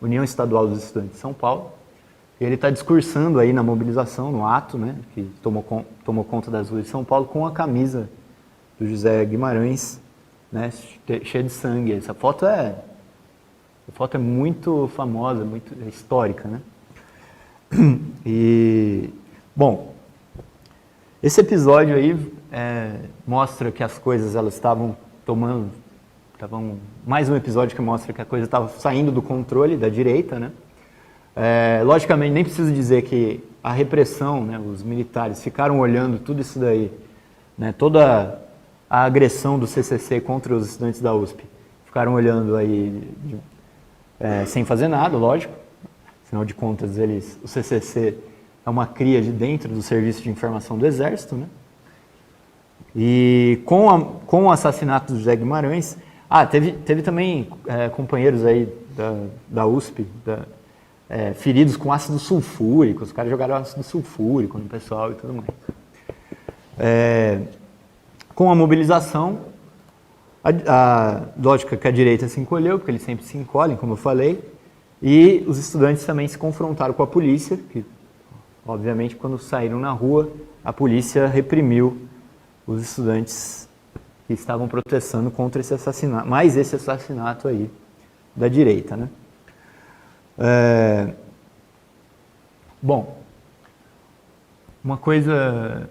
União Estadual dos Estudantes de São Paulo. E ele está discursando aí na mobilização, no ato, né, que tomou conta das ruas de São Paulo, com a camisa do José Guimarães, né, cheia de sangue. Essa foto é muito famosa, muito histórica, né? E, bom, esse episódio aí mostra que as coisas elas estavam mais um episódio que mostra que a coisa estava saindo do controle da direita, né? Logicamente, nem preciso dizer que a repressão, né, os militares ficaram olhando tudo isso daí, né, toda a agressão do CCC contra os estudantes da USP, ficaram olhando aí sem fazer nada, lógico. Afinal de contas, o CCC é uma cria de dentro do Serviço de Informação do Exército, né? E com o assassinato do José Guimarães, teve também companheiros aí da USP, feridos com ácido sulfúrico, os caras jogaram ácido sulfúrico no pessoal e tudo mais. Com a mobilização, a lógica que a direita se encolheu, porque eles sempre se encolhem, como eu falei, e os estudantes também se confrontaram com a polícia, que, obviamente, quando saíram na rua, a polícia reprimiu os estudantes que estavam protestando contra esse assassinato, mais esse assassinato aí da direita, né? Bom, uma coisa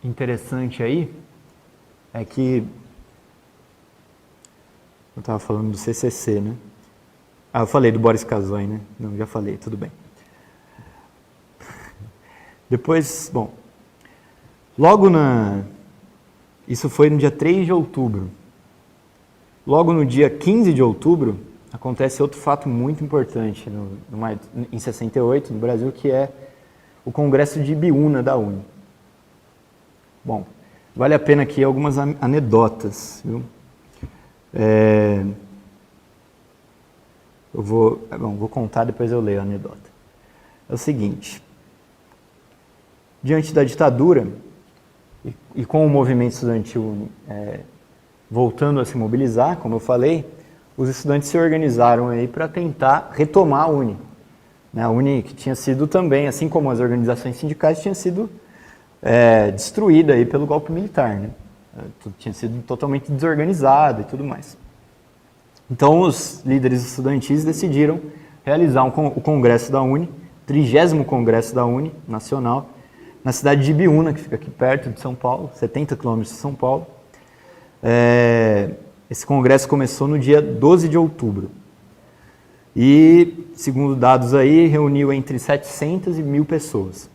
interessante aí é que eu estava falando do CCC, né? Eu falei do Boris Casoy, né? Não, já falei, tudo bem. Depois, bom, isso foi no dia 3 de outubro. Logo no dia 15 de outubro, acontece outro fato muito importante em 68, no Brasil, que é o Congresso de Ibiúna da UNE. Bom, vale a pena aqui algumas anedotas, viu? Eu vou contar, depois eu leio a anedota. É o seguinte: diante da ditadura e com o movimento estudantil voltando a se mobilizar, como eu falei, os estudantes se organizaram aí para tentar retomar a UNE. A UNE, que tinha sido também, assim como as organizações sindicais, tinha sido destruída aí pelo golpe militar, né? Tinha sido totalmente desorganizada e tudo mais. Então, os líderes estudantis decidiram realizar o Congresso da UNE, 30º Congresso da UNE Nacional, na cidade de Ibiúna, que fica aqui perto de São Paulo, 70 quilômetros de São Paulo. Esse congresso começou no dia 12 de outubro. E, segundo dados aí, reuniu entre 700 e 1.000 pessoas.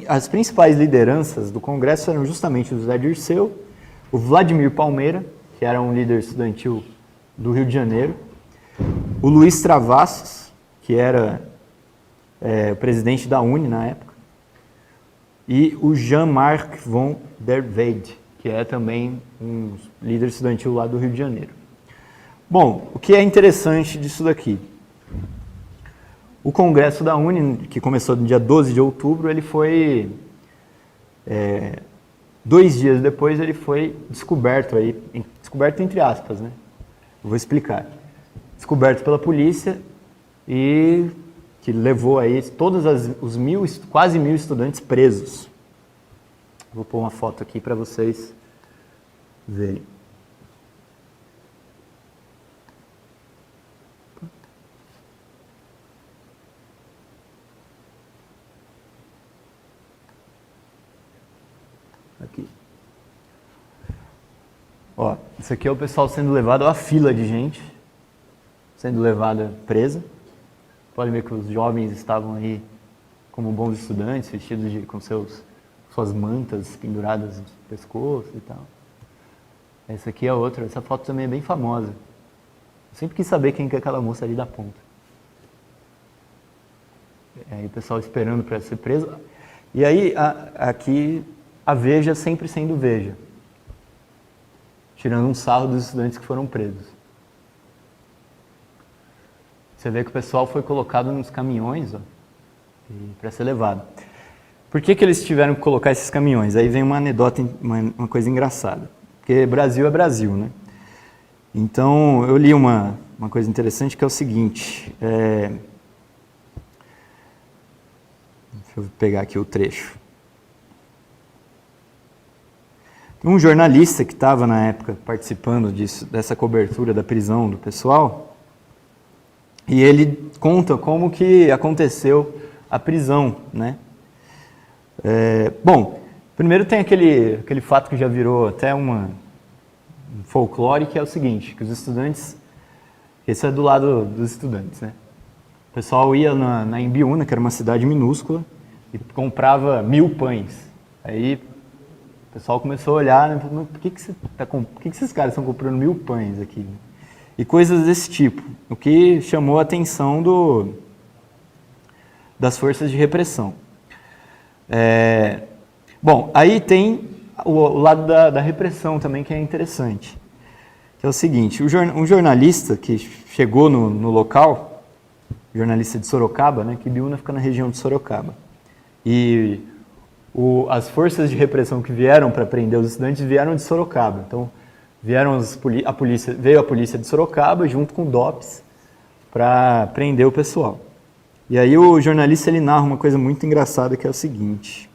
As principais lideranças do congresso eram justamente o José Dirceu, o Vladimir Palmeira, que era um líder estudantil do Rio de Janeiro, o Luiz Travassos, que era o presidente da UNE na época, e o Jean-Marc von der Weyde, que é também um líder estudantil lá do Rio de Janeiro. Bom, o que é interessante disso daqui? O Congresso da UNE, que começou no dia 12 de outubro, ele foi... 2 dias depois ele foi descoberto entre aspas, né? Eu vou explicar. Descoberto pela polícia e que levou aí quase 1.000 estudantes presos. Vou pôr uma foto aqui para vocês verem. Aqui. Ó, isso aqui é o pessoal sendo levado, a fila de gente sendo levada presa. Pode ver que os jovens estavam aí como bons estudantes, vestidos com suas mantas penduradas no pescoço e tal. Essa aqui é outra, essa foto também é bem famosa. Eu sempre quis saber quem que é aquela moça ali da ponta. Aí o pessoal esperando para ser preso. E aí, aqui, a Veja sempre sendo Veja. Tirando um sarro dos estudantes que foram presos. Você vê que o pessoal foi colocado nos caminhões para ser levado. Por que eles tiveram que colocar esses caminhões? Aí vem uma anedota, uma coisa engraçada. Porque Brasil é Brasil, né? Então, eu li uma coisa interessante que é o seguinte. Deixa eu pegar aqui o trecho. Um jornalista que estava na época participando dessa cobertura da prisão do pessoal, e ele conta como que aconteceu a prisão, né? Bom, primeiro tem aquele fato que já virou até um folclore, que é o seguinte, que os estudantes, esse é do lado dos estudantes, né? pessoal ia na Imbiúna, que era uma cidade minúscula, e comprava 1000 pães. Aí o pessoal começou a olhar, né, por que esses caras estão comprando 1000 pães aqui? E coisas desse tipo, o que chamou a atenção das forças de repressão. Bom, aí tem o lado da repressão também, que é interessante, que é o seguinte: um jornalista que chegou no local, jornalista de Sorocaba, né, que Ibiúna fica na região de Sorocaba, e as forças de repressão que vieram para prender os estudantes vieram de Sorocaba. Então, veio a polícia de Sorocaba junto com o DOPS para prender o pessoal. E aí o jornalista ele narra uma coisa muito engraçada, que é o seguinte.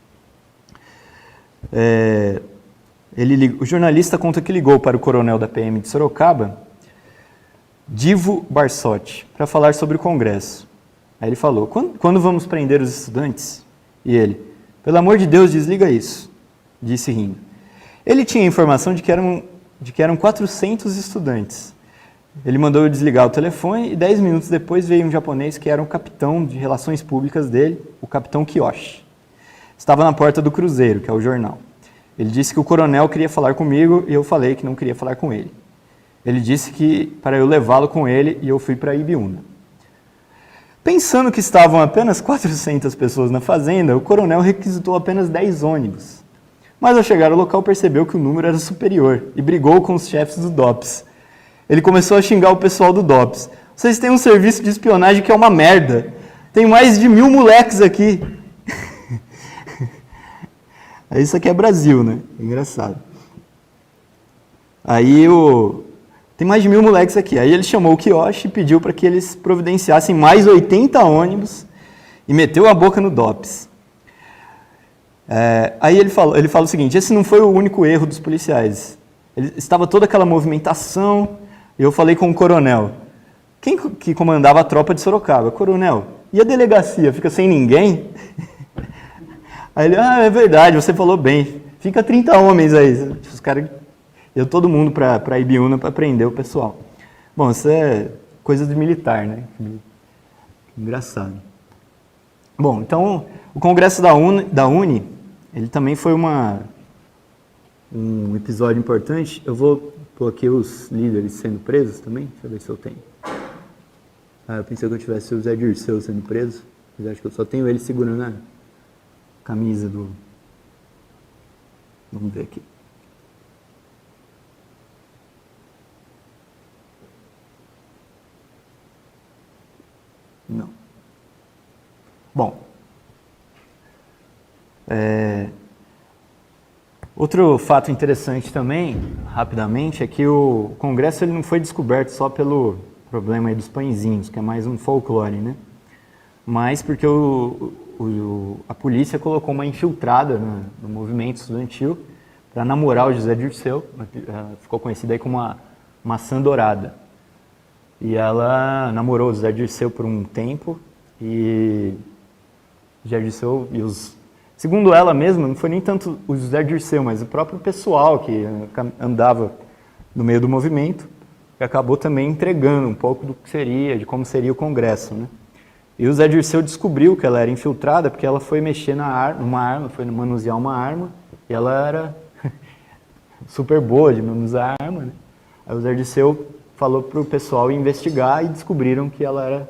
O jornalista conta que ligou para o coronel da PM de Sorocaba, Divo Barsotti, para falar sobre o Congresso. Aí ele falou: quando vamos prender os estudantes? E ele: pelo amor de Deus, desliga isso, disse rindo. Ele tinha a informação de que eram 400 estudantes. Ele mandou eu desligar o telefone e 10 minutos depois veio um japonês que era um capitão de relações públicas dele, o capitão Kiyoshi. Estava na porta do Cruzeiro, que é o jornal. Ele disse que o coronel queria falar comigo e eu falei que não queria falar com ele. Ele disse que para eu levá-lo com ele e eu fui para Ibiúna. Pensando que estavam apenas 400 pessoas na fazenda, o coronel requisitou apenas 10 ônibus. Mas ao chegar ao local percebeu que o número era superior e brigou com os chefes do DOPS. Ele começou a xingar o pessoal do DOPS. Vocês têm um serviço de espionagem que é uma merda. Tem mais de 1000 moleques aqui. Isso aqui é Brasil, né? Engraçado. Aí tem mais de 1000 moleques aqui. Aí ele chamou o Kiyoshi e pediu para que eles providenciassem mais 80 ônibus e meteu a boca no DOPS. Aí ele fala o seguinte: esse não foi o único erro dos policiais. Estava toda aquela movimentação, e eu falei com o coronel. Quem que comandava a tropa de Sorocaba? Coronel, e a delegacia fica sem ninguém? Aí ele: é verdade, você falou bem, fica 30 homens aí. Os caras, deu todo mundo para Ibiúna para prender o pessoal. Bom, isso é coisa de militar, né? Engraçado. Bom, então, o Congresso da Uni, ele também foi um episódio importante. Eu vou pôr aqui os líderes sendo presos também. Deixa eu ver se eu tenho. Eu pensei que eu tivesse o Zé Dirceu sendo preso, mas acho que eu só tenho ele segurando a camisa do... Vamos ver aqui. Não. Bom. Outro fato interessante também, rapidamente, é que o Congresso ele não foi descoberto só pelo problema aí dos pãezinhos, que é mais um folclore, né? Mas porque a polícia colocou uma infiltrada no movimento estudantil para namorar o José Dirceu, ficou conhecida aí como uma maçã dourada. E ela namorou o José Dirceu por um tempo e José Dirceu e segundo ela mesma, não foi nem tanto o José Dirceu, mas o próprio pessoal que andava no meio do movimento, que acabou também entregando um pouco de como seria o Congresso, né? E o José Dirceu descobriu que ela era infiltrada porque ela foi mexer numa arma, foi manusear uma arma, e ela era super boa de manusear a arma, né? Aí o José Dirceu falou para o pessoal investigar e descobriram que ela era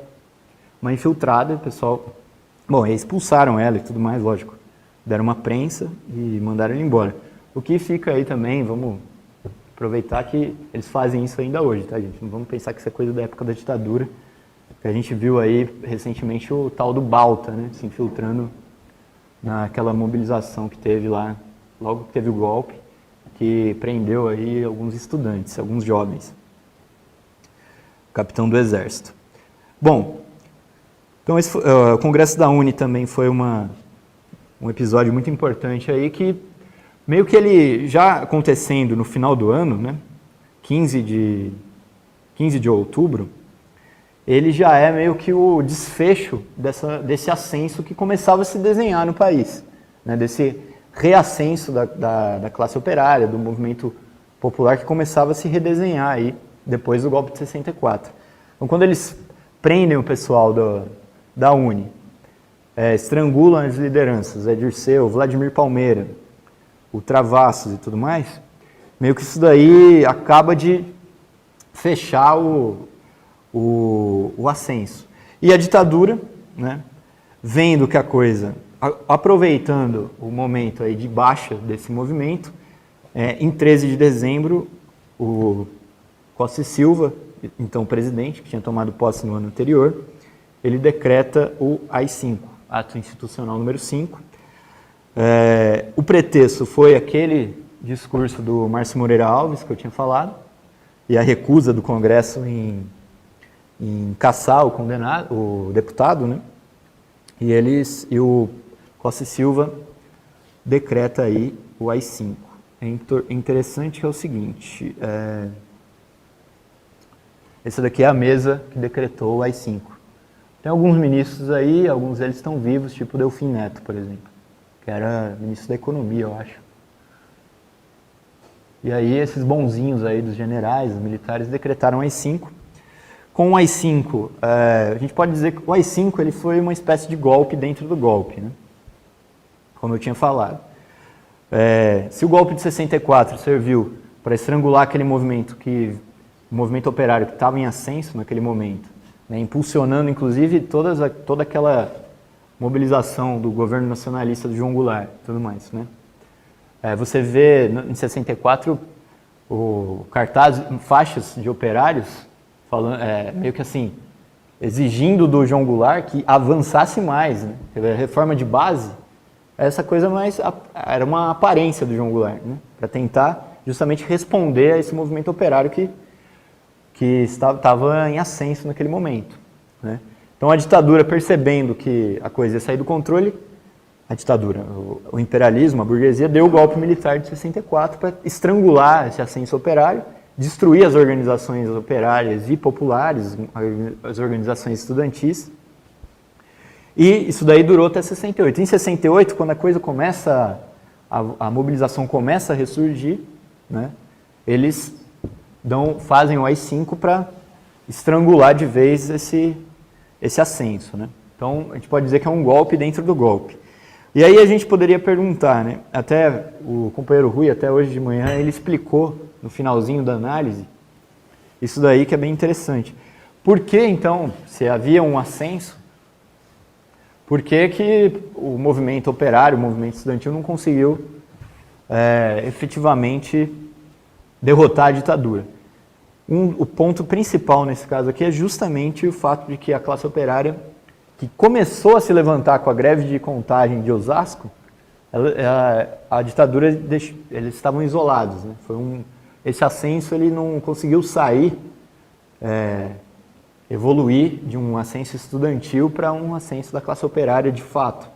uma infiltrada. O pessoal, expulsaram ela e tudo mais, lógico. Deram uma prensa e mandaram ela embora. O que fica aí também, vamos aproveitar que eles fazem isso ainda hoje, tá, gente? Não vamos pensar que isso é coisa da época da ditadura, que a gente viu aí recentemente o tal do Balta, né, se infiltrando naquela mobilização que teve lá, logo que teve o golpe, que prendeu aí alguns estudantes, alguns jovens. Capitão do Exército. Bom, então o Congresso da Uni também foi um episódio muito importante aí, que meio que ele já acontecendo no final do ano, né, 15 de outubro, ele já é meio que o desfecho desse ascenso que começava a se desenhar no país, né, desse reascenso da classe operária, do movimento popular que começava a se redesenhar aí depois do golpe de 64. Então, quando eles prendem o pessoal da UNE, estrangulam as lideranças, Zé Dirceu, Vladimir Palmeira, o Travassos e tudo mais, meio que isso daí acaba de fechar o ascenso. E a ditadura, né, vendo que a coisa, aproveitando o momento aí de baixa desse movimento, em 13 de dezembro, o Costa e Silva, então presidente, que tinha tomado posse no ano anterior, ele decreta o AI-5, Ato Institucional número 5. O pretexto foi aquele discurso do Márcio Moreira Alves, que eu tinha falado, e a recusa do Congresso em caçar o deputado, né? E o Costa e Silva decreta aí o AI-5. É interessante que é o seguinte, essa daqui é a mesa que decretou o AI-5. Tem alguns ministros aí, alguns deles estão vivos, tipo Delfim Neto, por exemplo, que era ministro da Economia, eu acho. E aí esses bonzinhos aí dos generais, dos militares, decretaram o AI-5. Com o AI-5, a gente pode dizer que o AI-5 ele foi uma espécie de golpe dentro do golpe, né? Como eu tinha falado. Se o golpe de 64 serviu para estrangular aquele movimento, o movimento operário que estava em ascenso naquele momento, né, impulsionando inclusive toda aquela mobilização do governo nacionalista do João Goulart e tudo mais, né? Você vê em 64 o cartaz, faixas de operários, falando, meio que assim, exigindo do João Goulart que avançasse mais, né? A reforma de base, essa coisa mais era uma aparência do João Goulart, né? Para tentar justamente responder a esse movimento operário que estava em ascenso naquele momento, né? Então a ditadura, percebendo que a coisa ia sair do controle, a ditadura, o imperialismo, a burguesia, deu o golpe militar de 64 para estrangular esse ascenso operário, destruir as organizações operárias e populares, as organizações estudantis. E isso daí durou até 68. Em 68, quando a coisa começa, a mobilização começa a ressurgir, né, eles fazem o AI-5 para estrangular de vez esse ascenso, né? Então, a gente pode dizer que é um golpe dentro do golpe. E aí a gente poderia perguntar, né? Até o companheiro Rui, até hoje de manhã, ele explicou no finalzinho da análise isso daí que é bem interessante. Por que, então, se havia um ascenso, por que o movimento operário, o movimento estudantil não conseguiu efetivamente derrotar a ditadura? O ponto principal nesse caso aqui é justamente o fato de que a classe operária, que começou a se levantar com a greve de Contagem de Osasco, a ditadura, eles estavam isolados, né? Esse ascenso ele não conseguiu sair, evoluir de um ascenso estudantil para um ascenso da classe operária de fato.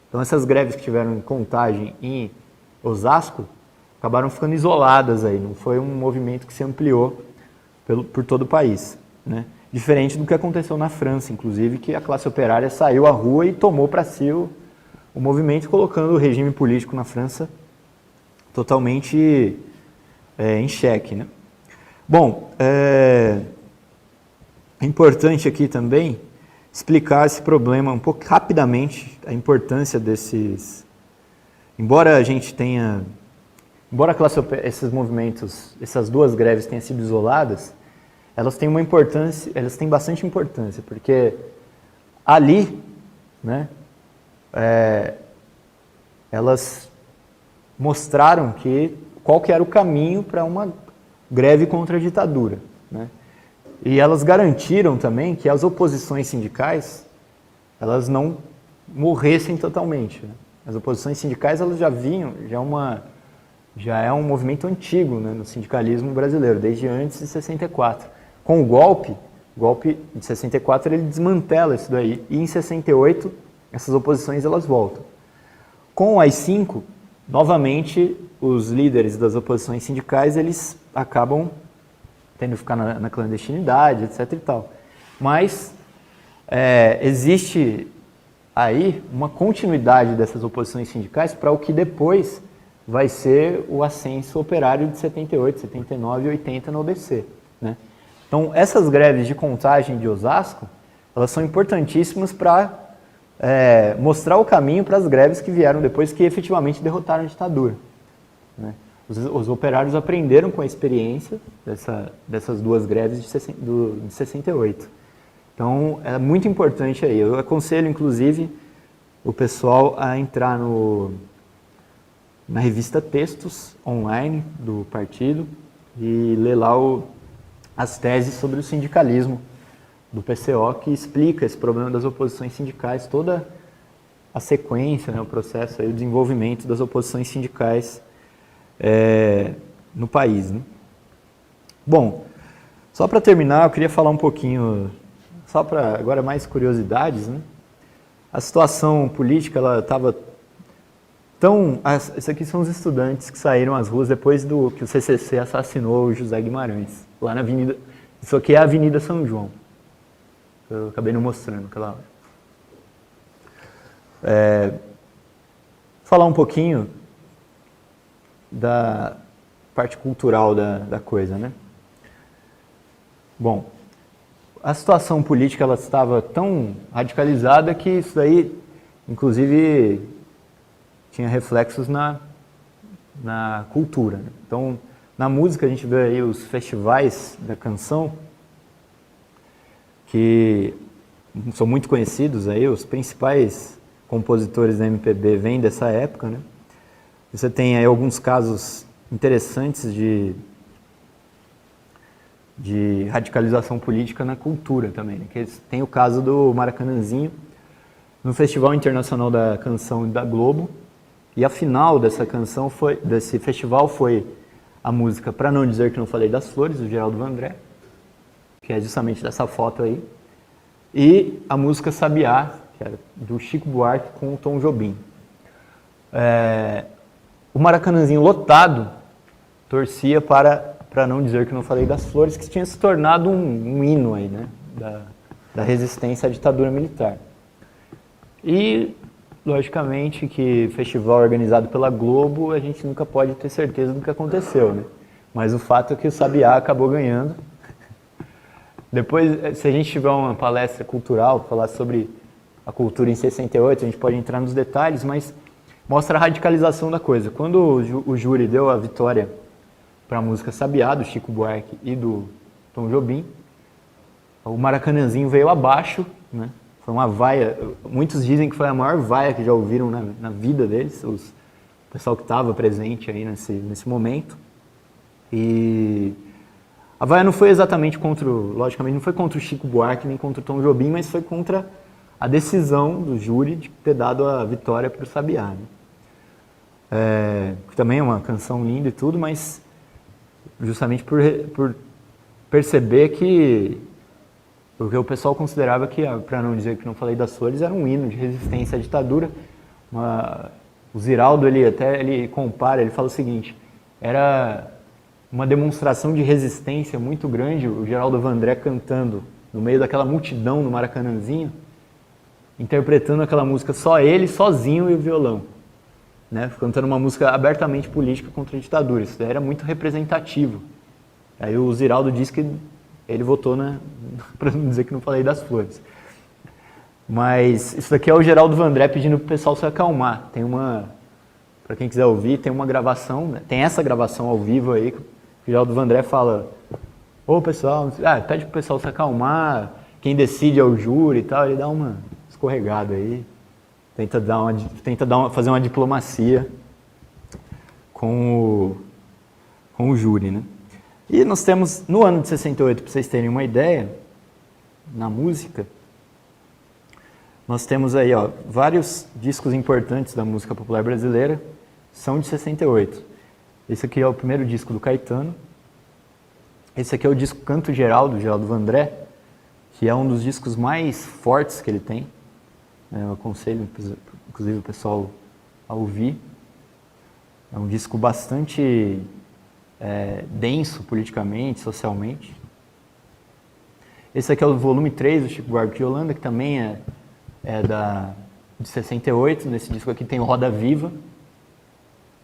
Então essas greves que tiveram em Contagem e Osasco acabaram ficando isoladas aí, não foi um movimento que se ampliou por todo o país, né? Diferente do que aconteceu na França, inclusive, que a classe operária saiu à rua e tomou para si o movimento, colocando o regime político na França totalmente em xeque, né? Bom, é importante aqui também explicar esse problema um pouco rapidamente, a importância desses... Embora esses movimentos, essas duas greves tenham sido isoladas, elas têm uma importância, elas têm bastante importância, porque ali, né, elas mostraram qual que era o caminho para uma greve contra a ditadura, né? E elas garantiram também que as oposições sindicais, elas não morressem totalmente, né? As oposições sindicais, elas já é um movimento antigo, né, no sindicalismo brasileiro, desde antes de 64. Com o golpe de 64, ele desmantela isso daí, e em 68, essas oposições elas voltam. Com o AI-5, novamente, os líderes das oposições sindicais, eles acabam tendo que ficar na clandestinidade, etc. e tal. Mas existe aí uma continuidade dessas oposições sindicais para o que depois vai ser o ascenso operário de 78, 79 e 80 no ABC, né? Então, essas greves de Contagem de Osasco, elas são importantíssimas para mostrar o caminho para as greves que vieram depois, que efetivamente derrotaram a ditadura, né? Os operários aprenderam com a experiência dessas duas greves de 68. Então, é muito importante aí. Eu aconselho, inclusive, o pessoal a entrar na revista Textos, online, do partido, e ler lá as teses sobre o sindicalismo do PCO, que explica esse problema das oposições sindicais, toda a sequência, né, o processo, aí, o desenvolvimento das oposições sindicais no país, né? Bom, só para terminar, eu queria falar um pouquinho, só para agora mais curiosidades, né? A situação política, ela estava tão... Esses aqui são os estudantes que saíram às ruas depois que o CCC assassinou o José Guimarães, lá na Avenida... Isso aqui é a Avenida São João. Eu acabei não mostrando aquela hora. Falar um pouquinho da parte cultural da coisa, né? Bom, a situação política, ela estava tão radicalizada que isso daí, inclusive, tinha reflexos na cultura, né? Então, na música a gente vê aí os festivais da canção, que são muito conhecidos aí, os principais compositores da MPB vêm dessa época, né? Você tem aí alguns casos interessantes de radicalização política na cultura também, né? Que tem o caso do Maracanãzinho, no Festival Internacional da Canção da Globo, e a final desse festival foi a música Pra Não Dizer Que Não Falei das Flores, do Geraldo Vandré, que é justamente dessa foto aí, e a música Sabiá, que era do Chico Buarque com o Tom Jobim. O Maracanãzinho lotado torcia para Não Dizer Que Não Falei das Flores, que tinha se tornado um hino aí, né, da resistência à ditadura militar. E, logicamente, que festival organizado pela Globo, a gente nunca pode ter certeza do que aconteceu, né? Mas o fato é que o Sabiá acabou ganhando. Depois, se a gente tiver uma palestra cultural, falar sobre a cultura em 68, a gente pode entrar nos detalhes, mas mostra a radicalização da coisa. Quando o júri deu a vitória para a música Sabiá, do Chico Buarque e do Tom Jobim, o Maracanãzinho veio abaixo, né? Foi uma vaia, muitos dizem que foi a maior vaia que já ouviram na vida deles, o pessoal que estava presente aí nesse momento. E a vaia não foi exatamente logicamente não foi contra o Chico Buarque nem contra o Tom Jobim, mas foi contra a decisão do júri de ter dado a vitória para o Sabiá, né? Que também é uma canção linda e tudo, mas justamente por perceber que porque o pessoal considerava que, para não dizer que não falei das flores, era um hino de resistência à ditadura. O Ziraldo, ele compara, ele fala o seguinte: era uma demonstração de resistência muito grande, o Geraldo Vandré cantando no meio daquela multidão no Maracanãzinho, interpretando aquela música só ele, sozinho e o violão, né? Cantando uma música abertamente política contra a ditadura. Isso daí era muito representativo. Aí o Ziraldo diz que ele votou para não dizer que não falei das flores. Mas isso daqui é o Geraldo Vandré pedindo pro pessoal se acalmar. Para quem quiser ouvir, tem uma gravação, né? Tem essa gravação ao vivo aí, que o Geraldo Vandré fala: ô pessoal, pede pro pessoal se acalmar, quem decide é o júri e tal. Ele dá uma escorregada aí, fazer uma diplomacia com o júri, né? E nós temos, no ano de 68, para vocês terem uma ideia, na música, nós temos aí, vários discos importantes da música popular brasileira, são de 68. Esse aqui é o primeiro disco do Caetano. Esse aqui é o disco Canto Geral, do Geraldo Vandré, que é um dos discos mais fortes que ele tem. Eu aconselho, inclusive, o pessoal a ouvir. É um disco bastante denso politicamente, socialmente. Esse aqui é o volume 3 do Chico Buarque de Holanda, que também é de 68. Nesse disco aqui tem o Roda Viva,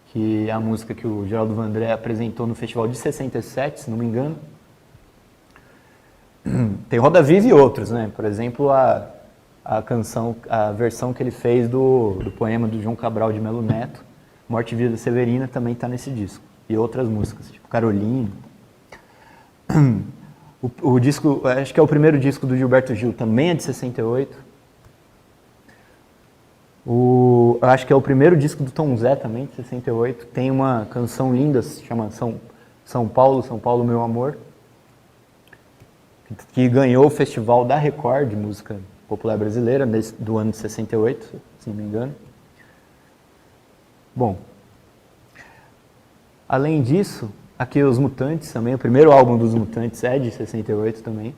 que é a música que o Geraldo Vandré apresentou no festival de 67, se não me engano. Tem Roda Viva e outros, né? Por exemplo, a versão que ele fez do poema do João Cabral de Melo Neto, Morte e Vida Severina, também está nesse disco. E outras músicas, tipo Caroline. O disco, acho que é o primeiro disco do Gilberto Gil, também é de 68. Acho que é o primeiro disco do Tom Zé, também, de 68. Tem uma canção linda, se chama São Paulo, São Paulo, Meu Amor, que ganhou o Festival da Record de Música Popular Brasileira, do ano de 68, se não me engano. Bom, além disso, aqui Os Mutantes também, o primeiro álbum dos Mutantes é de 68 também.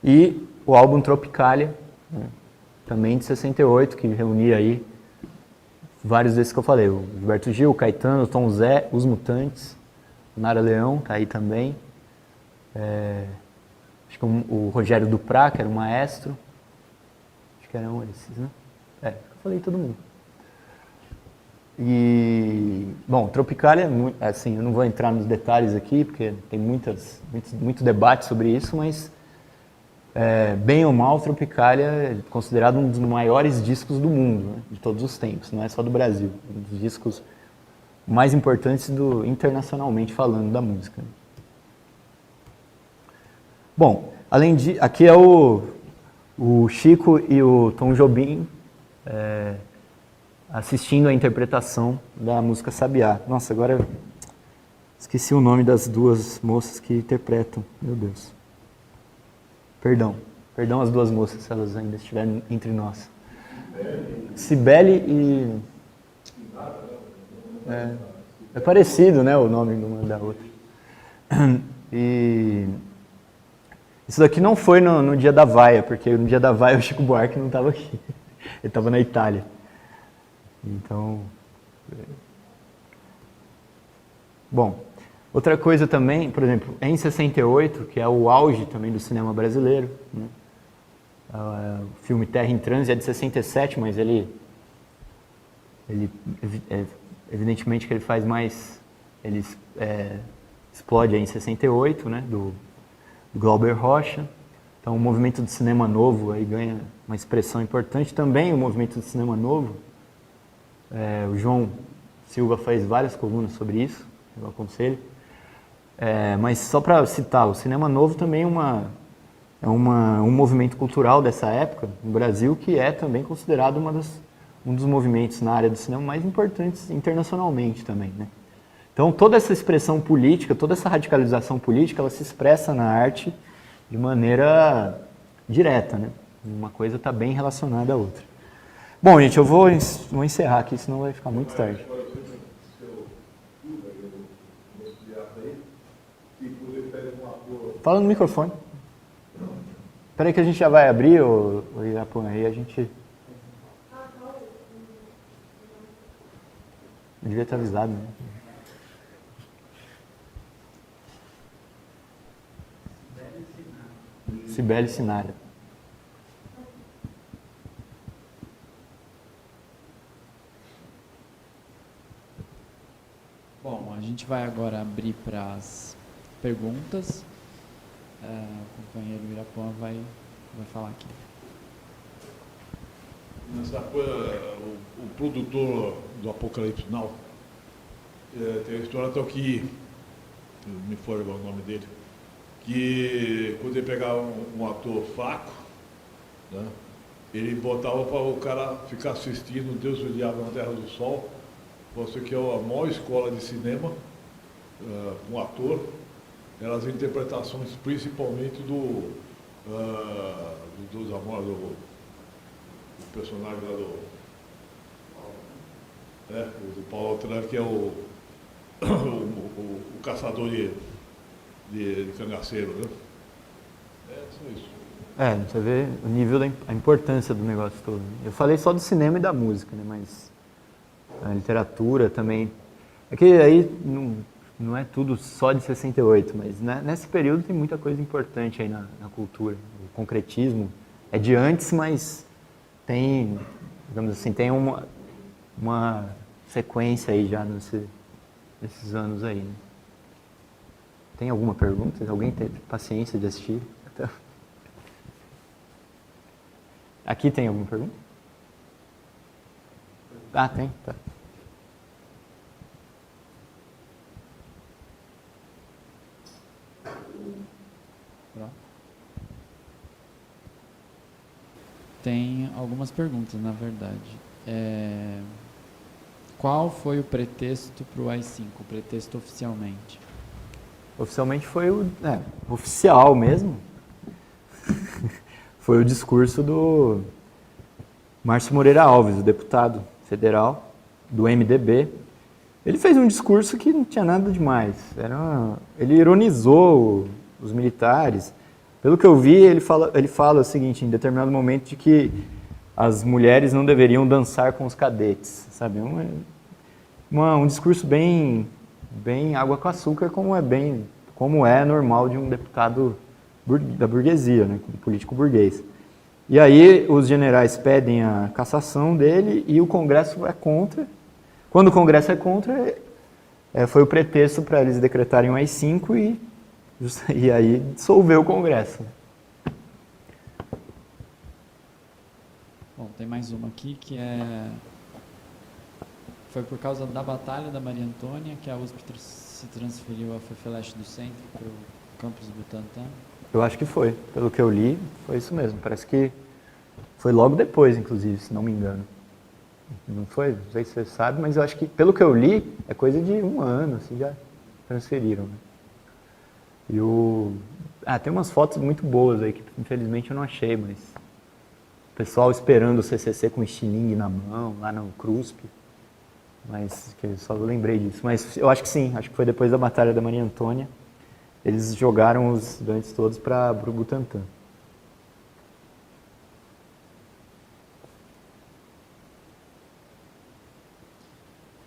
E o álbum Tropicália, né, também de 68, que reunia aí vários desses que eu falei. O Gilberto Gil, o Caetano, o Tom Zé, Os Mutantes, o Nara Leão, tá aí também. Acho que o Rogério Duprá, que era o maestro. Acho que eram esses, né? Eu falei todo mundo. E, bom, Tropicália, assim, eu não vou entrar nos detalhes aqui, porque tem muito debate sobre isso, mas, bem ou mal, Tropicália é considerado um dos maiores discos do mundo, né, de todos os tempos, não é só do Brasil. Um dos discos mais importantes internacionalmente falando da música. Bom, além de... Aqui é o Chico e o Tom Jobim assistindo a interpretação da música Sabiá. Nossa, agora eu esqueci o nome das duas moças que interpretam. Meu Deus. Perdão as duas moças, se elas ainda estiverem entre nós. Cibele e... É parecido, né, o nome de uma da outra. E... Isso daqui não foi no dia da vaia, porque no dia da vaia o Chico Buarque não estava aqui. Ele estava na Itália. Então... Bom, outra coisa também, por exemplo, em 68, que é o auge também do cinema brasileiro, né? O filme Terra em Transe é de 67, mas evidentemente que ele faz mais... Ele explode aí em 68, né, do Glauber Rocha. Então o movimento do cinema novo aí ganha uma expressão importante. Também o movimento do cinema novo, o João Silva faz várias colunas sobre isso, eu aconselho. Mas só para citar, o cinema novo também é um movimento cultural dessa época no Brasil, que é também considerado um dos movimentos na área do cinema mais importantes internacionalmente também, né? Então, toda essa expressão política, toda essa radicalização política, ela se expressa na arte de maneira direta, né? Uma coisa está bem relacionada à outra. Bom, gente, eu vou encerrar aqui, senão vai ficar muito tarde. Fala no microfone. Espera aí que a gente já vai abrir, o Irapuã, aí a gente... Eu devia ter avisado, né? Cibele Sinara. Bom, a gente vai agora abrir para as perguntas. O companheiro Irapuã vai falar aqui. Nessa coisa, o produtor do Apocalipse Now tem a história até que me foi o nome dele, que quando ele pegava um ator fraco, né, ele botava para o cara ficar assistindo Deus e o Diabo na Terra do Sol. Você que é a maior escola de cinema, um ator, eram as interpretações principalmente do personagem lá do Paulo Autran, que é o caçador de cangaceiro, né? Só isso. Você vê o nível a importância do negócio todo, né? Eu falei só do cinema e da música, né? Mas a literatura também... É que aí não é tudo só de 68, mas nesse período tem muita coisa importante aí na cultura. O concretismo é de antes, mas tem, digamos assim, tem uma sequência aí já nesses anos aí, né? Tem alguma pergunta? Alguém teve paciência de assistir? Aqui tem alguma pergunta? Ah, tem? Tá. Tem algumas perguntas, na verdade. Qual foi o pretexto para o AI-5, o pretexto oficialmente? Oficialmente foi oficial mesmo. Foi o discurso do Márcio Moreira Alves, o deputado federal do MDB. Ele fez um discurso que não tinha nada demais. Ele ironizou os militares. Pelo que eu vi, ele fala o seguinte, em determinado momento, de que as mulheres não deveriam dançar com os cadetes, sabe? Um discurso bem água com açúcar, como é normal de um deputado da burguesia, né? Um político burguês. E aí os generais pedem a cassação dele e o Congresso é contra. Quando o Congresso é contra, foi o pretexto para eles decretarem o AI-5 e aí dissolveu o Congresso. Bom, tem mais uma aqui que foi por causa da Batalha da Maria Antônia que a USP se transferiu a FEFELESH do centro para o campus Butantã? Eu acho que foi. Pelo que eu li, foi isso mesmo. Parece que foi logo depois, inclusive, se não me engano. Não foi? Não sei se você sabe, mas eu acho que, pelo que eu li, é coisa de 1 ano, assim, já transferiram. Né? Tem umas fotos muito boas aí, que infelizmente eu não achei, mas o pessoal esperando o CCC com estilingue na mão, lá no CRUSP, mas que eu só lembrei disso. Mas eu acho que sim, acho que foi depois da Batalha da Maria Antônia, eles jogaram os estudantes todos para o Butantã.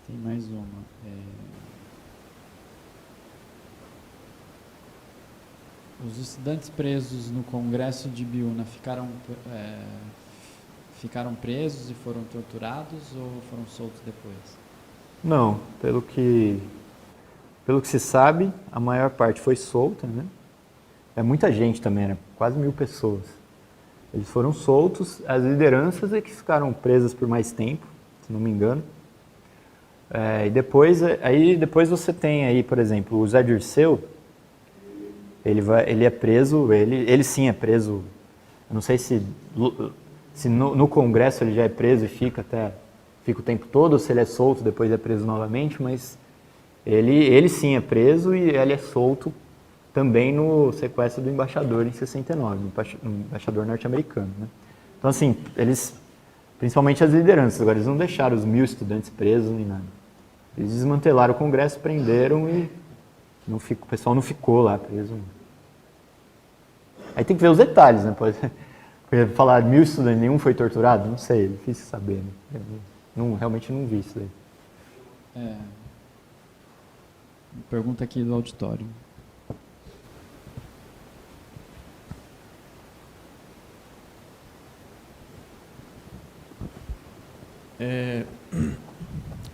Tem mais uma. Os estudantes presos no Congresso de Biúna ficaram presos e foram torturados ou foram soltos depois? Não, pelo que se sabe, a maior parte foi solta, né? É muita gente também, né? Quase 1000 pessoas. Eles foram soltos, as lideranças é que ficaram presas por mais tempo, se não me engano. E depois você tem aí, por exemplo, o Zé Dirceu, ele é preso, ele sim é preso, eu não sei se no Congresso ele já é preso e fica o tempo todo, ou se ele é solto, depois é preso novamente, mas ele sim é preso e ele é solto também no sequestro do embaixador em 69, no embaixador norte-americano. Né? Então assim, principalmente as lideranças, agora eles não deixaram os 1000 estudantes presos nem nada. Eles desmantelaram o Congresso, prenderam e o pessoal não ficou lá preso. Aí tem que ver os detalhes, né? Pode falar 1000 estudantes, nenhum foi torturado? Não sei, é difícil saber. Né? Realmente não vi isso daí. Pergunta aqui do auditório.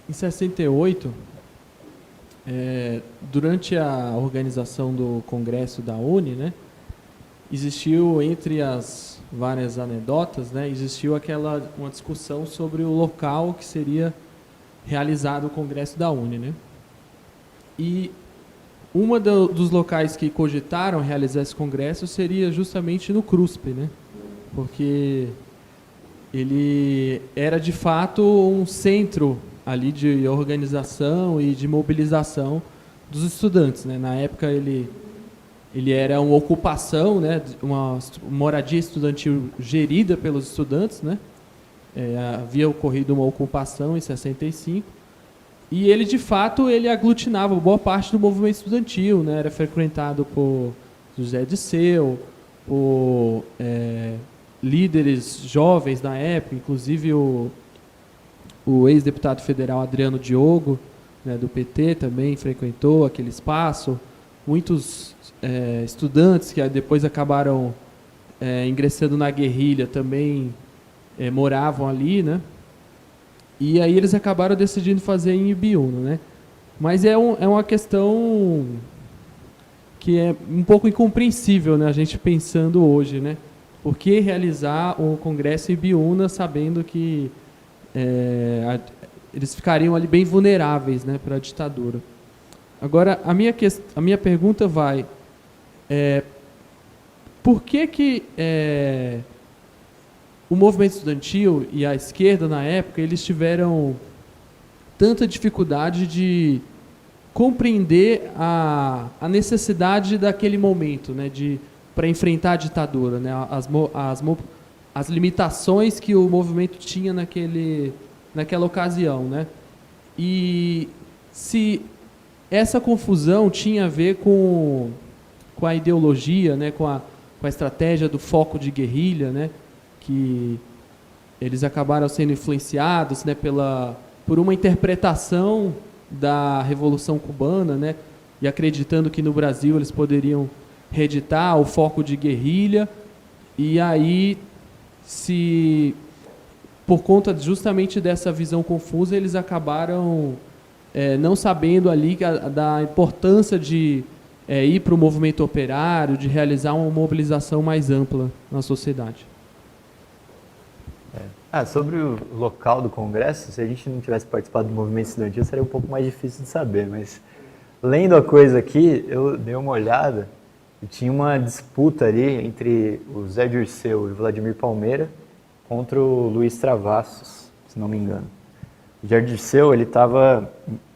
Em 68, durante a organização do Congresso da UNE, né, existiu, entre as várias anedotas, né, existiu uma discussão sobre o local que seria realizado o Congresso da UNE. Né? E dos locais que cogitaram realizar esse congresso seria justamente no CRUSP, né? Porque ele era de fato um centro ali de organização e de mobilização dos estudantes, né? Na época ele era uma ocupação, né? Uma moradia estudantil gerida pelos estudantes, né? Havia ocorrido uma ocupação em 65 e ele de fato aglutinava boa parte do movimento estudantil, né? Era frequentado por José Dirceu, por líderes jovens na época, inclusive o ex-deputado federal Adriano Diogo, né, do PT, também frequentou aquele espaço. Muitos estudantes que depois acabaram ingressando na guerrilha também moravam ali, né? E aí eles acabaram decidindo fazer em Ibiúna, né? Mas é uma questão que é um pouco incompreensível, né, a gente pensando hoje, né? Por que realizar o Congresso em Ibiúna sabendo que eles ficariam ali bem vulneráveis, né, para a ditadura? Agora, a minha pergunta vai... por que o movimento estudantil e a esquerda, na época, eles tiveram tanta dificuldade de compreender a necessidade daquele momento, né, para enfrentar a ditadura, né, as limitações que o movimento tinha naquela ocasião, né? E se essa confusão tinha a ver com a ideologia, né, com a estratégia do foco de guerrilha, né, que eles acabaram sendo influenciados, né, por uma interpretação da Revolução Cubana, né, e acreditando que no Brasil eles poderiam reeditar o foco de guerrilha, e aí, se por conta justamente dessa visão confusa, eles acabaram não sabendo ali da importância de ir para o movimento operário, de realizar uma mobilização mais ampla na sociedade. Sobre o local do Congresso, se a gente não tivesse participado do movimento estudantil, seria um pouco mais difícil de saber, mas lendo a coisa aqui, eu dei uma olhada e tinha uma disputa ali entre o Zé Dirceu e o Vladimir Palmeira contra o Luiz Travassos, se não me engano. O Zé Dirceu,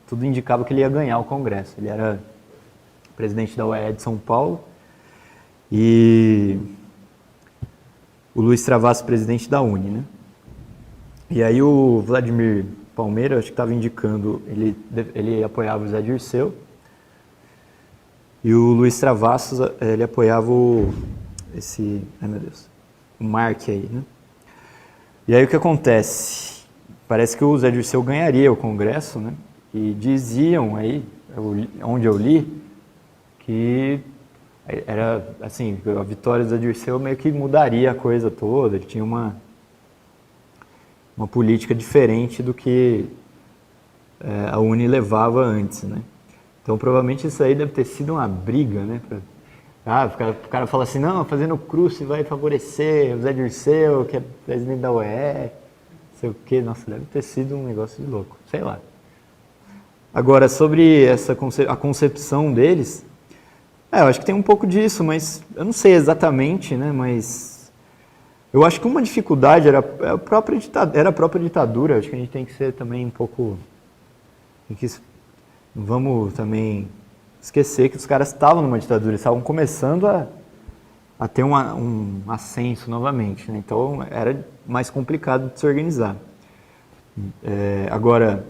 tudo indicava que ele ia ganhar o Congresso. Ele era presidente da UEE de São Paulo e o Luiz Travassos, presidente da UNE, né? E aí o Vladimir Palmeira, acho que estava indicando, ele apoiava o Zé Dirceu, e o Luiz Travassos, ele apoiava o Mark aí, né? E aí o que acontece? Parece que o Zé Dirceu ganharia o Congresso, né? E diziam aí, onde eu li, que era assim, a vitória do Zé Dirceu meio que mudaria a coisa toda, ele tinha uma política diferente do que a UNE levava antes, né? Então, provavelmente isso aí deve ter sido uma briga, né? O cara fala assim, não, fazendo cruce vai favorecer o Zé Dirceu, que é presidente da UEE, não sei o quê. Nossa, deve ter sido um negócio de louco, sei lá. Agora, sobre a concepção deles, eu acho que tem um pouco disso, mas eu não sei exatamente, né? Mas eu acho que uma dificuldade era a própria ditadura. Acho que a gente tem que ser também um pouco... Não vamos também esquecer que os caras estavam numa ditadura, eles estavam começando a ter um ascenso novamente, né? Então era mais complicado de se organizar. Agora,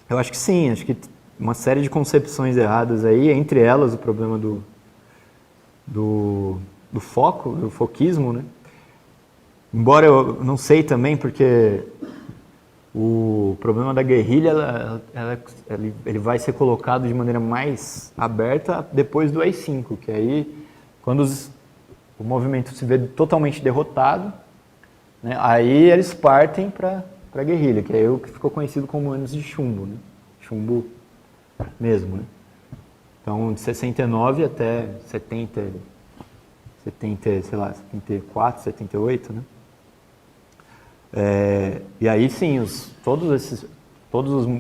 eu acho que sim, acho que uma série de concepções erradas aí, entre elas o problema do foco, do foquismo, né? Embora eu não sei também, porque o problema da guerrilha, ele vai ser colocado de maneira mais aberta depois do AI-5, que aí, quando o movimento se vê totalmente derrotado, né, aí eles partem para a guerrilha, que é o que ficou conhecido como anos de chumbo, né? Chumbo mesmo, né? Então, de 69 até 74, 78, né? E aí sim, todos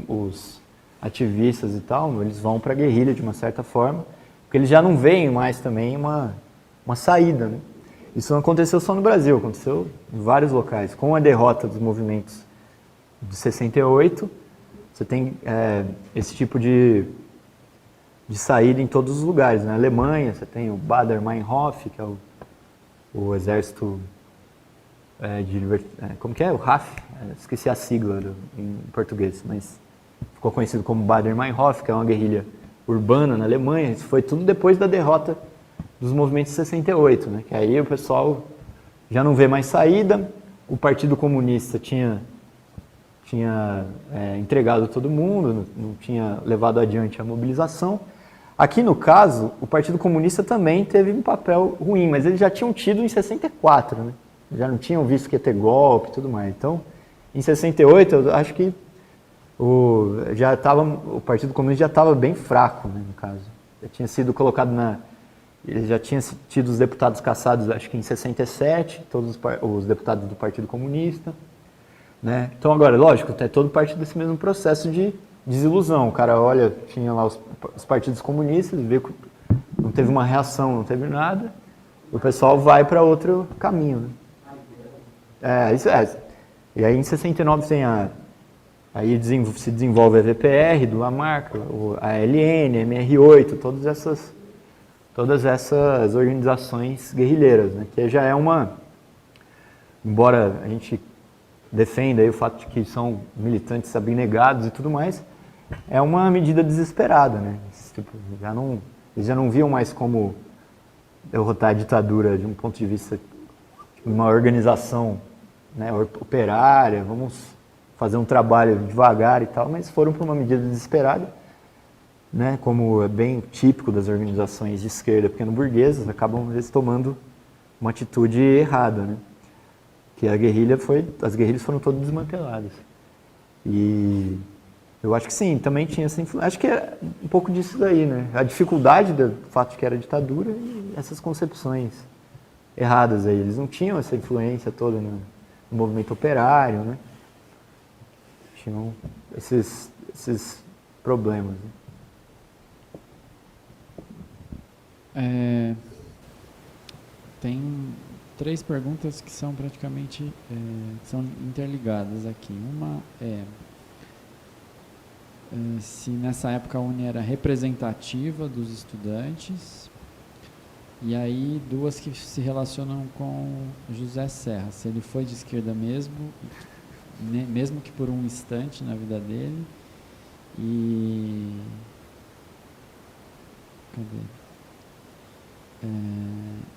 os ativistas e tal, eles vão para a guerrilha de uma certa forma, porque eles já não veem mais também uma saída, né? Isso não aconteceu só no Brasil, aconteceu em vários locais. Com a derrota dos movimentos de 68, você tem esse tipo de saída em todos os lugares. Na Alemanha, você tem o Baader-Meinhof, que é o exército como que é? O RAF? Esqueci a sigla em português, mas ficou conhecido como Baader-Meinhof, que é uma guerrilha urbana na Alemanha. Isso foi tudo depois da derrota dos movimentos de 68, né? Que aí o pessoal já não vê mais saída, o Partido Comunista tinha entregado todo mundo, não tinha levado adiante a mobilização. Aqui, no caso, o Partido Comunista também teve um papel ruim, mas eles já tinham tido em 64, né? Já não tinham visto que ia ter golpe e tudo mais. Então, em 68, eu acho que o Partido Comunista já estava bem fraco, né, no caso. Já tinha sido colocado ele já tinha tido os deputados cassados, acho que em 67, todos os deputados do Partido Comunista. Né? Então, agora, lógico, é todo parte desse mesmo processo de desilusão. O cara olha, tinha lá os partidos comunistas, vê que não teve uma reação, não teve nada, o pessoal vai para outro caminho. Né? Isso é. E aí, em 69, tem aí se desenvolve a VPR do Lamarck, a LN, a MR8, todas essas organizações guerrilheiras, né? Que já é embora a gente defenda aí o fato de que são militantes abnegados e tudo mais, é uma medida desesperada, né? Tipo, eles já não viam mais como derrotar a ditadura de um ponto de vista de uma organização, né, operária, vamos fazer um trabalho devagar e tal, mas foram por uma medida desesperada, né, como é bem típico das organizações de esquerda pequeno-burguesas, acabam eles tomando uma atitude errada, né? Que as guerrilhas foram todas desmanteladas. E eu acho que sim, também tinha essa influência. Acho que é um pouco disso daí, né? A dificuldade do fato de que era ditadura e essas concepções erradas aí. Eles não tinham essa influência toda no movimento operário, né? Tinham esses problemas. Né? Tem 3 perguntas que são praticamente são interligadas aqui. Uma se nessa época a UNE era representativa dos estudantes, e aí 2 que se relacionam com José Serra, se ele foi de esquerda mesmo que por um instante na vida dele, e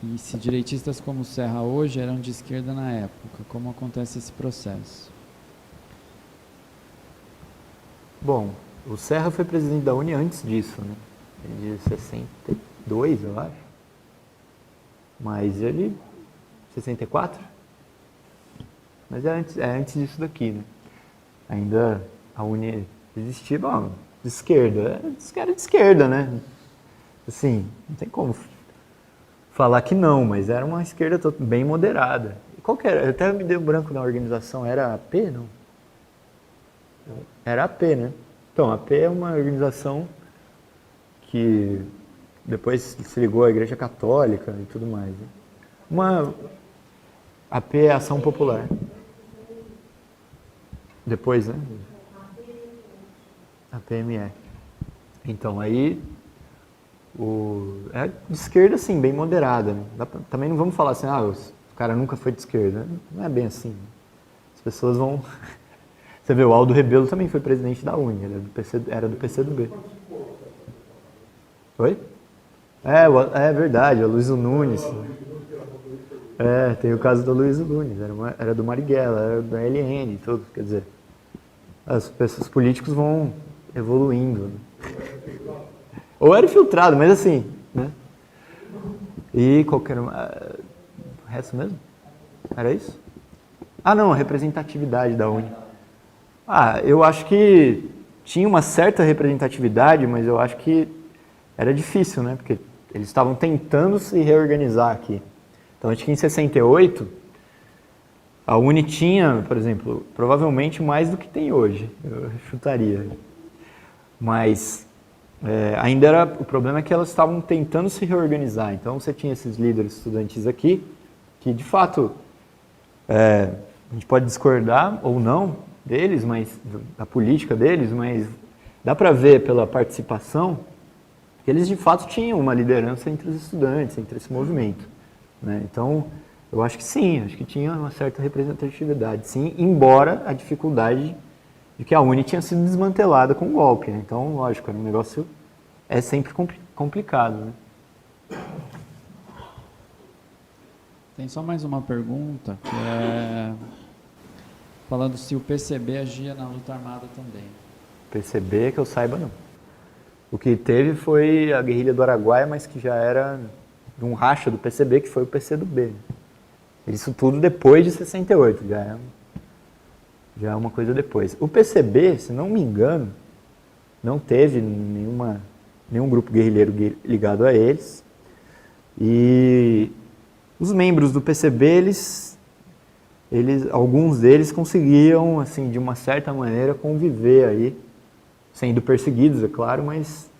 e se direitistas como Serra hoje eram de esquerda na época, como acontece esse processo? Bom, o Serra foi presidente da UNE antes disso, né? De 62, eu acho. Mas ele... 64? Mas é antes disso daqui, né? Ainda a UNE existia, bom, de esquerda. Era de esquerda, né? Assim, não tem como falar que não, mas era uma esquerda bem moderada. Qual que era? Eu até me dei um branco na organização. Era a AP, não? Era a AP, né? Então, a AP é uma organização que depois se ligou à Igreja Católica e tudo mais. Né? A AP é Ação Popular. Depois, né? A PME. Então, aí... É de esquerda, assim, bem moderada. Né? Também não vamos falar assim, o cara nunca foi de esquerda. Não é bem assim. Né? As pessoas vão... Você vê, o Aldo Rebelo também foi presidente da UNE, ele era do PCdoB. Oi? É verdade, o Luiz Nunes. Tem o caso do Luiz Nunes, era do Marighella, era do LN e tudo. Quer dizer, os políticos vão evoluindo. Né? Ou era infiltrado, mas assim, né? E qualquer... O resto mesmo? Era isso? Não, a representatividade da UNE. Eu acho que tinha uma certa representatividade, mas eu acho que era difícil, né? Porque eles estavam tentando se reorganizar aqui. Então, acho que em 68, a UNE tinha, por exemplo, provavelmente mais do que tem hoje, eu chutaria. Mas... ainda o problema é que elas estavam tentando se reorganizar. Então você tinha esses líderes estudantis aqui, que de fato a gente pode discordar ou não deles, da política deles, mas dá para ver pela participação que eles de fato tinham uma liderança entre os estudantes, entre esse movimento. Né? Então eu acho que sim, acho que tinha uma certa representatividade, sim, embora a dificuldade de que a UNE tinha sido desmantelada com o golpe. Né? Então, lógico, era um negócio sempre complicado. Né? Tem só mais uma pergunta, que é falando se o PCB agia na luta armada também. PCB, que eu saiba, não. O que teve foi a guerrilha do Araguaia, mas que já era de um racha do PCB, que foi o PCdoB. Né? Isso tudo depois de 68, já é uma coisa depois. O PCB, se não me engano, não teve nenhum grupo guerrilheiro ligado a eles. E os membros do PCB, alguns deles conseguiam, assim, de uma certa maneira, conviver aí, sendo perseguidos, é claro, mas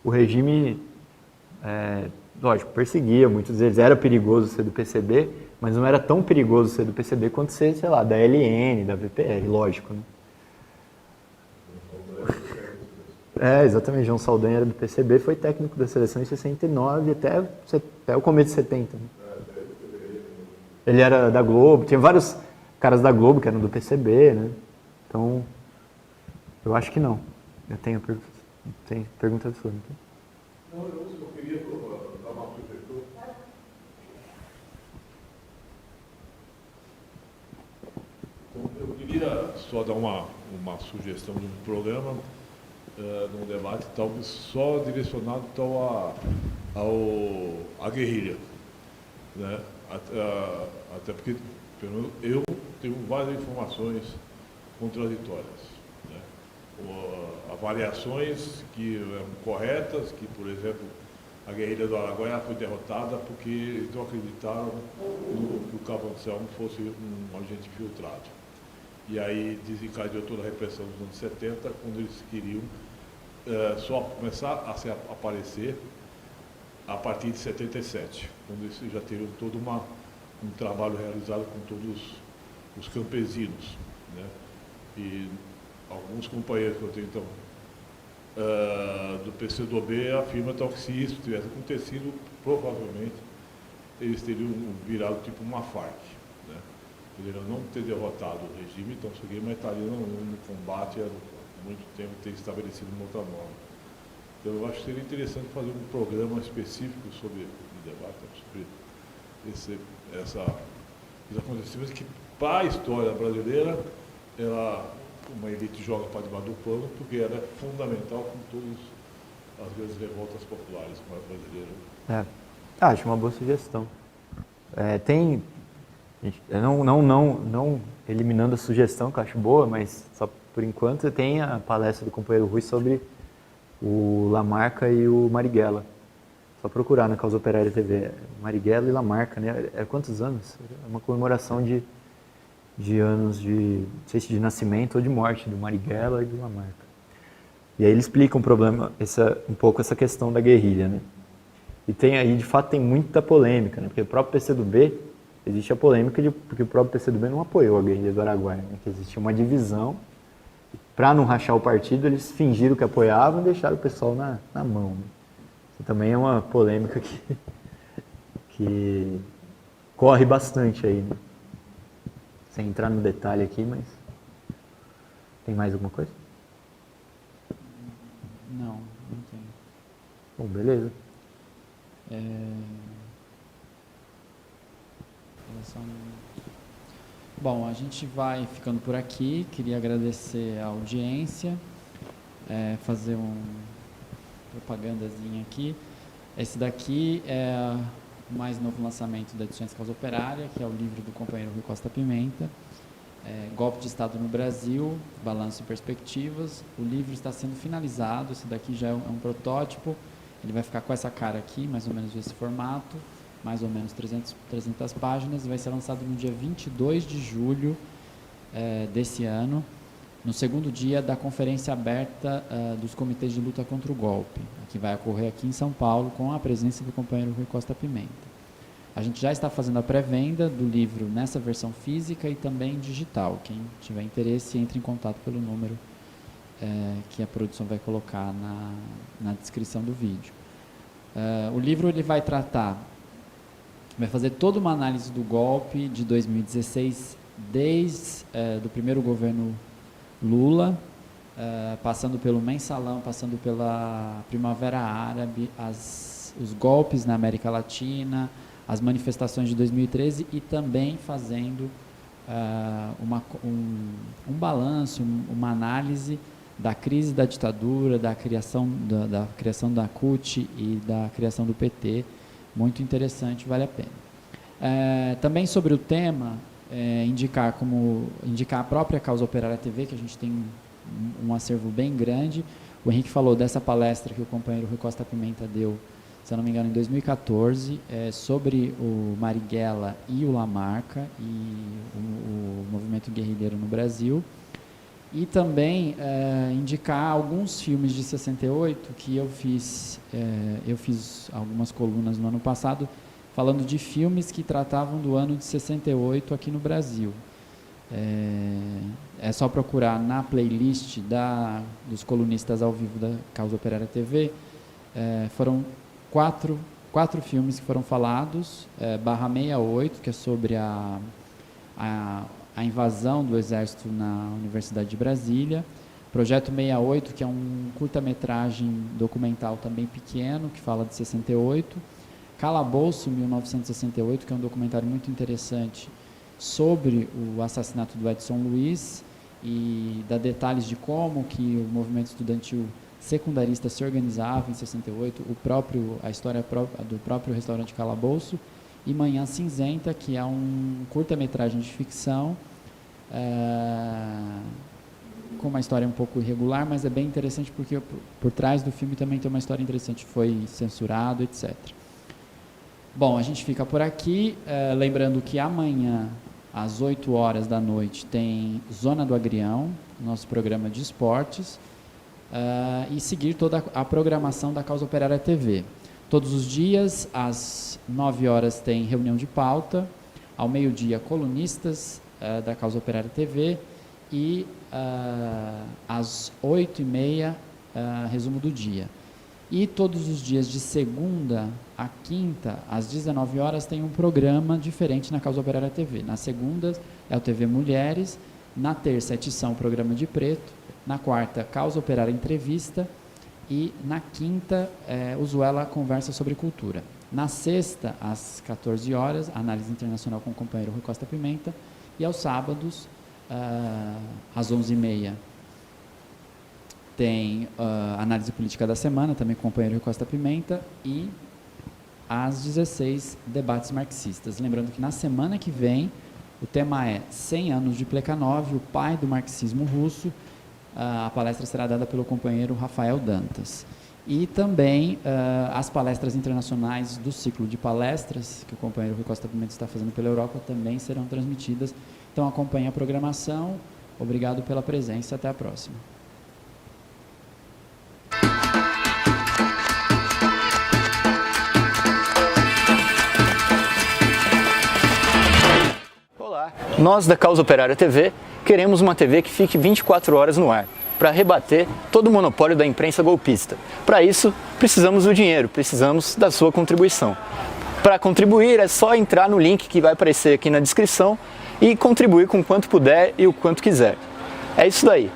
o regime, lógico, perseguia muitos deles. Era perigoso ser do PCB, mas não era tão perigoso ser do PCB quanto ser, sei lá, da LN, da VPR, lógico, né? Exatamente, João Saldanha era do PCB, foi técnico da seleção em 69 até o começo de 70. Né? Ele era da Globo, tinha vários caras da Globo que eram do PCB, né? Então, eu acho que não. Eu tenho pergunta absurda. Não, eu queria dar uma sugestão. Então, eu queria só dar uma sugestão de um programa, num debate tal, só direcionado tal à guerrilha. Né? Até porque eu tenho várias informações contraditórias. Né? Avaliações que eram corretas, que, por exemplo, a guerrilha do Araguaia foi derrotada porque eles não acreditaram que o Cabo Anselmo fosse um agente filtrado. E aí desencadeou toda a repressão dos anos 70, quando eles queriam só começar a aparecer a partir de 77, quando eles já teriam todo um trabalho realizado com todos os campesinos. Né? E alguns companheiros que eu tenho, então, do PCdoB afirmam então, que se isso tivesse acontecido, provavelmente eles teriam virado tipo uma Farc. Né? Poderiam não ter derrotado o regime, então mas estariam no combate há muito tempo, ter estabelecido uma outra norma. Então eu acho que seria interessante fazer um programa específico sobre o debate, sobre esses acontecimentos que, para a história brasileira, uma elite joga para debaixo do pano, porque ela é fundamental com todas as grandes revoltas populares brasileiras. Acho uma boa sugestão. Não eliminando a sugestão, que eu acho boa, mas só por enquanto tem a palestra do companheiro Rui sobre o Lamarca e o Marighella. Só procurar na Causa Operária TV. Marighella e Lamarca, né? Quantos anos? É uma comemoração de anos não sei se de nascimento ou de morte do Marighella e do Lamarca. E aí ele explica um problema, um pouco essa questão da guerrilha, né? E de fato tem muita polêmica, né? Porque o próprio PCdoB, existe a polêmica porque o próprio PCdoB não apoiou a guerrilha do Araguaia, né? Que existia uma divisão. Para não rachar o partido, eles fingiram que apoiavam e deixaram o pessoal na mão. Né? Isso também é uma polêmica que corre bastante aí. Né? Sem entrar no detalhe aqui, mas... Tem mais alguma coisa? Não tem. Bom, beleza. Bom, a gente vai ficando por aqui. Queria agradecer a audiência, fazer propagandazinha aqui. Esse daqui é o mais novo lançamento da Edições Causa Operária, que é o livro do companheiro Rui Costa Pimenta, Golpe de Estado no Brasil, Balanço e Perspectivas. O livro está sendo finalizado, esse daqui já é um protótipo, ele vai ficar com essa cara aqui, mais ou menos esse formato, mais ou menos 300 páginas, e vai ser lançado no dia 22 de julho desse ano, no segundo dia da Conferência Aberta dos Comitês de Luta contra o Golpe, que vai ocorrer aqui em São Paulo, com a presença do companheiro Rui Costa Pimenta. A gente já está fazendo a pré-venda do livro nessa versão física e também digital. Quem tiver interesse, entre em contato pelo número que a produção vai colocar na descrição do vídeo. O livro ele vai fazer toda uma análise do golpe de 2016, desde do primeiro governo Lula, passando pelo Mensalão, passando pela Primavera Árabe, os golpes na América Latina, as manifestações de 2013 e também fazendo um balanço, uma análise da crise da ditadura, da criação da CUT e da criação do PT. Muito interessante, vale a pena. Também sobre o tema, indicar a própria Causa Operária TV, que a gente tem um acervo bem grande. O Henrique falou dessa palestra que o companheiro Rui Costa Pimenta deu se eu não me engano, em 2014, sobre o Marighella e o Lamarca e o movimento guerrilheiro no Brasil. E também indicar alguns filmes de 68 que eu fiz algumas colunas no ano passado, falando de filmes que tratavam do ano de 68 aqui no Brasil. É só procurar na playlist dos colunistas ao vivo da Causa Operária TV. Foram quatro filmes que foram falados. Barra 68, que é sobre a invasão do Exército na Universidade de Brasília. Projeto 68, que é um curta-metragem documental também pequeno, que fala de 68. Calabouço, 1968, que é um documentário muito interessante sobre o assassinato do Edson Luiz e dá detalhes de como que o movimento estudantil secundarista se organizava em 68, a história do próprio restaurante Calabouço. E Manhã Cinzenta, que é um curta-metragem de ficção, com uma história um pouco irregular, mas é bem interessante porque por trás do filme também tem uma história interessante, foi censurado, etc. Bom, a gente fica por aqui, lembrando que amanhã, às 8 horas da noite, tem Zona do Agrião, nosso programa de esportes, e seguir toda a programação da Causa Operária TV. Todos os dias, às 9 horas, tem reunião de pauta, ao meio-dia, colunistas da Causa Operária TV, e às 8h30, resumo do dia. E todos os dias, de segunda a quinta, às 19 horas, tem um programa diferente na Causa Operária TV. Na segunda, é o TV Mulheres, na terça, é Tição, programa de preto, na quarta, Causa Operária Entrevista, e na quinta, o Zuela conversa sobre cultura. Na sexta, às 14 horas, análise internacional com o companheiro Rui Costa Pimenta. E aos sábados, às 11h30, tem análise política da semana, também com o companheiro Rui Costa Pimenta. E às 16, debates marxistas. Lembrando que na semana que vem, o tema é 100 anos de Plekhanov, o pai do marxismo russo. A palestra será dada pelo companheiro Rafael Dantas. E também as palestras internacionais do ciclo de palestras, que o companheiro Rui Costa Pimenta está fazendo pela Europa, também serão transmitidas. Então acompanhe a programação. Obrigado pela presença. Até a próxima. Olá, nós da Causa Operária TV queremos uma TV que fique 24 horas no ar, para rebater todo o monopólio da imprensa golpista. Para isso, precisamos do dinheiro, precisamos da sua contribuição. Para contribuir, é só entrar no link que vai aparecer aqui na descrição e contribuir com quanto puder e o quanto quiser. É isso daí.